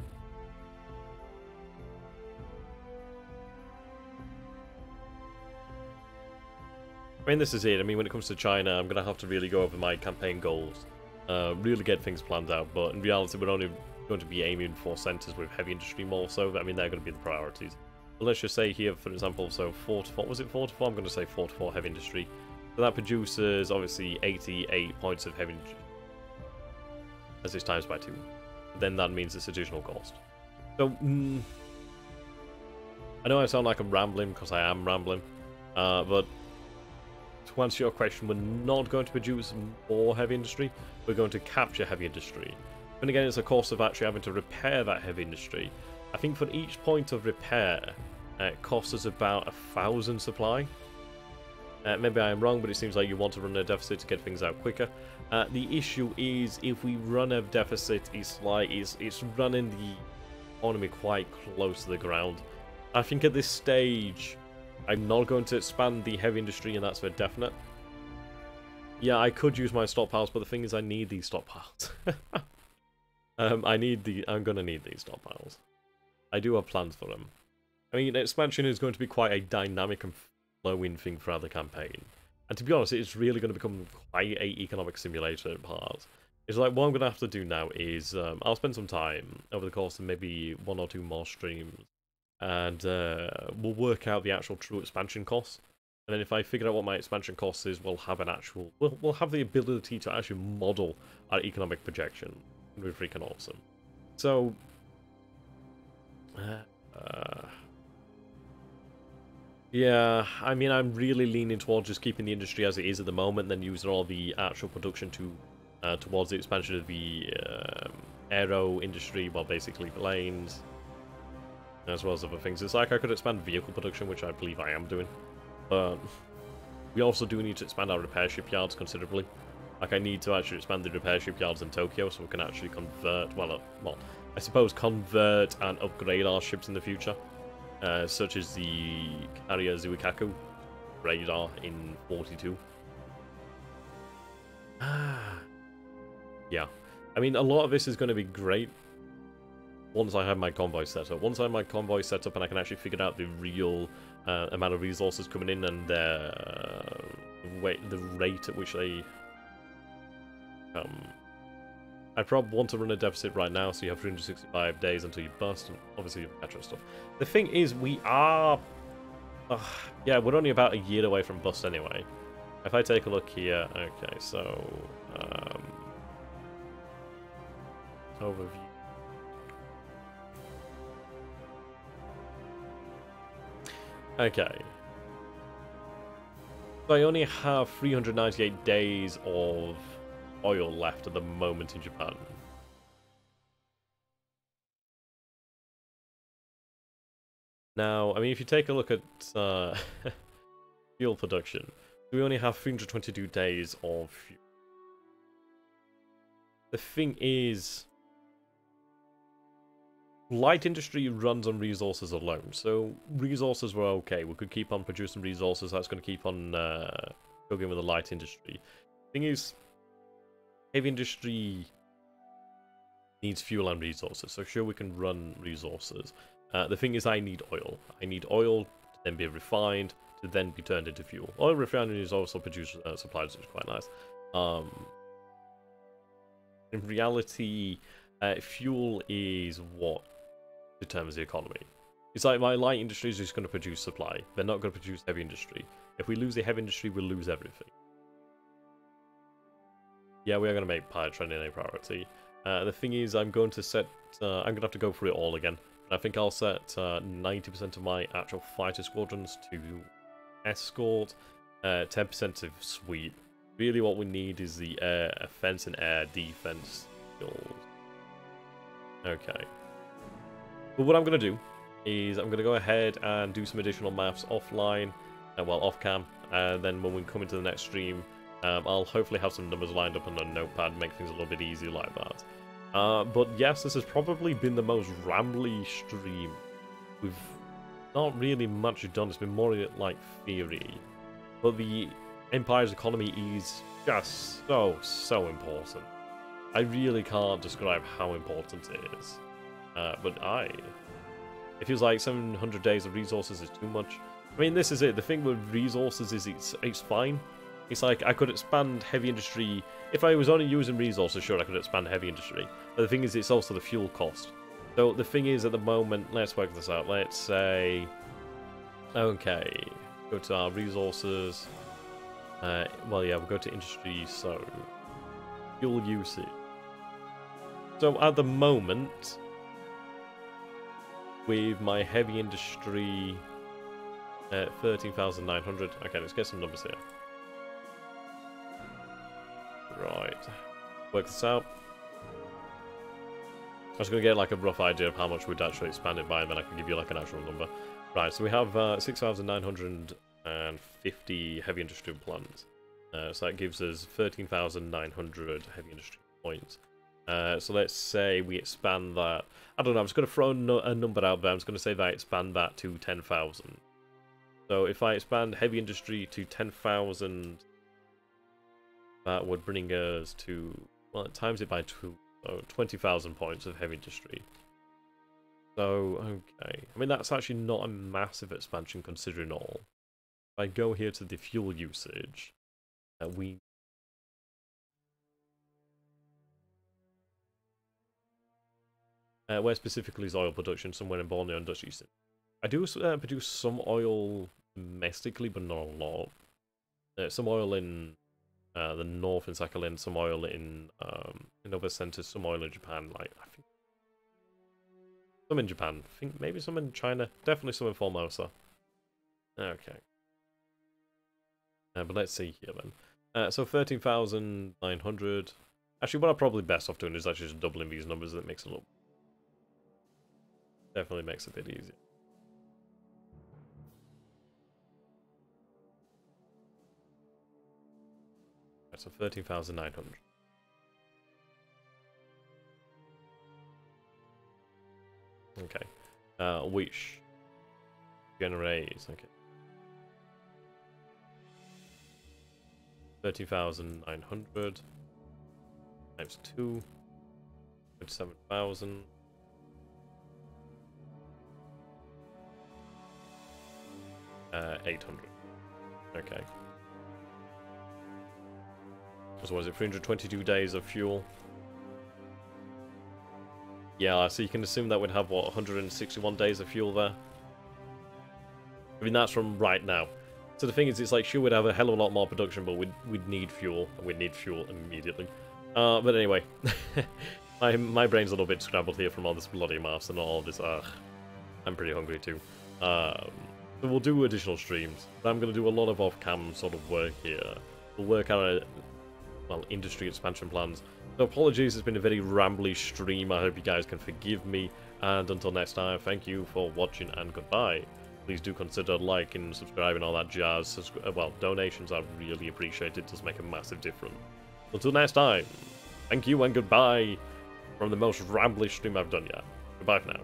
I mean, this is it. I mean, when it comes to China, I'm going to have to really go over my campaign goals, really get things planned out, but in reality, we're only going to be aiming for centres with heavy industry more so. I mean, they're going to be the priorities. But let's just say here, for example, so 4 to 4, was it 4 to 4? I'm going to say 4 to 4 heavy industry. So that produces, obviously, 88 points of heavy industry. As it's times by 2. Then that means it's additional cost. So, I know I sound like I'm rambling, because I am rambling, but to answer your question, we're not going to produce more heavy industry, we're going to capture heavy industry. And again, it's a cost of actually having to repair that heavy industry. I think for each point of repair, it costs us about 1,000 supply. Maybe I am wrong, but it seems like you want to run a deficit to get things out quicker. The issue is, if we run a deficit, it's like it's running the economy quite close to the ground. I think at this stage, I'm not going to expand the heavy industry, and that's for definite. Yeah, I could use my stockpiles, but the thing is, I need these stockpiles. I'm gonna need these stockpiles. I do have plans for them. I mean, expansion is going to be quite a dynamic and flowing thing throughout the campaign. And to be honest, it's really going to become quite a economic simulator part. It's like, what I'm going to have to do now is, I'll spend some time over the course of maybe 1 or 2 more streams, and we'll work out the actual true expansion costs. And then if I figure out what my expansion cost is, we'll have an actual, we'll have the ability to actually model our economic projection. It'll be freaking awesome. So, yeah, I mean, I'm really leaning towards just keeping the industry as it is at the moment, then using all the actual production to towards the expansion of the aero industry, well, basically planes, as well as other things. It's like I could expand vehicle production, which I believe I am doing, but we also do need to expand our repair shipyards considerably. Like, I need to actually expand the repair shipyards in Tokyo so we can actually convert, well, I suppose convert and upgrade our ships in the future. Such as the carrier Zuikaku radar in 42. Yeah. I mean, a lot of this is going to be great once I have my convoy set up. Once I have my convoy set up and I can actually figure out the real amount of resources coming in and the rate at which they I probably want to run a deficit right now, so you have 365 days until you bust, and obviously you catch stuff. The thing is, we are... yeah, we're only about a year away from bust anyway. If I take a look here, okay, so... overview. Okay. So I only have 398 days of oil left at the moment in Japan. Now, I mean, if you take a look at fuel production, we only have 322 days of fuel. The thing is, light industry runs on resources alone, so resources were okay. We could keep on producing resources. That's going to keep on going with the light industry. The thing is, heavy industry needs fuel and resources, so sure, we can run resources. The thing is, I need oil. I need oil to then be refined, to then be turned into fuel. Oil refinery is also produce supplies, which is quite nice. In reality, fuel is what determines the economy. It's like my light industry is just going to produce supply. They're not going to produce heavy industry. If we lose the heavy industry, we'll lose everything. Yeah, we are going to make pilot training a priority. The thing is, I'm going to set... I'm going to have to go through it all again. I think I'll set 90% of my actual fighter squadrons to escort, 10% to sweep. Really what we need is the air offense and air defense skills. Okay. But what I'm going to do is I'm going to go ahead and do some additional maths offline, well, off-cam, and then when we come into the next stream, I'll hopefully have some numbers lined up on a notepad, make things a little bit easier like that. But yes, this has probably been the most rambly stream. We've not really much done, it's been more like theory. But the Empire's economy is just so important. I really can't describe how important it is. But it feels like 700 days of resources is too much. I mean, this is it. The thing with resources is it's fine. It's like I could expand heavy industry. If I was only using resources, sure, I could expand heavy industry. But the thing is, it's also the fuel cost. So the thing is, at the moment, let's work this out. Let's say, okay, go to our resources. Well, yeah, we'll go to industry. So fuel usage. So at the moment, with my heavy industry, 13,900. Okay, let's get some numbers here. Right, work this out. I was going to get like a rough idea of how much we'd actually expand it by, and then I can give you like an actual number. Right, so we have 6,950 heavy industrial plants. So that gives us 13,900 heavy industry points. So let's say we expand that. I don't know, I'm just going to throw a number out there. I'm just going to say that I expand that to 10,000. So if I expand heavy industry to 10,000, that would bring us to, well, it times it by 2, so 20,000 points of heavy industry. So, okay. I mean, that's actually not a massive expansion considering all. If I go here to the fuel usage, where specifically is oil production? Somewhere in Borneo and Dutch East. I do produce some oil domestically, but not a lot. Some oil in the north in Sakhalin, some oil in other centers, some oil in Japan. Like I think some in Japan. I think maybe some in China. Definitely some in Formosa. Okay. But let's see here then. So 13,900. Actually, what I'm probably best off doing is actually just doubling these numbers. That makes it a little. Definitely makes it a bit easier. Right, so 13,900. Okay. Which generates, okay. 30,900 times 2, 27,000. $800. Okay. So was it 322 days of fuel? Yeah, so you can assume that we'd have, what, 161 days of fuel there? I mean, that's from right now. So the thing is, it's like, sure, we'd have a hell of a lot more production, but we'd need fuel, and we'd need fuel immediately. But anyway, my brain's a little bit scrambled here from all this bloody maths and all this. I'm pretty hungry too. So we'll do additional streams, but I'm going to do a lot of off-cam sort of work here. We'll work out, well, industry expansion plans. So apologies, it's been a very rambly stream. I hope you guys can forgive me. And until next time, thank you for watching and goodbye. Please do consider liking, subscribing, all that jazz. Well, donations are really appreciated. It does make a massive difference. Until next time, thank you and goodbye from the most rambly stream I've done yet. Goodbye for now.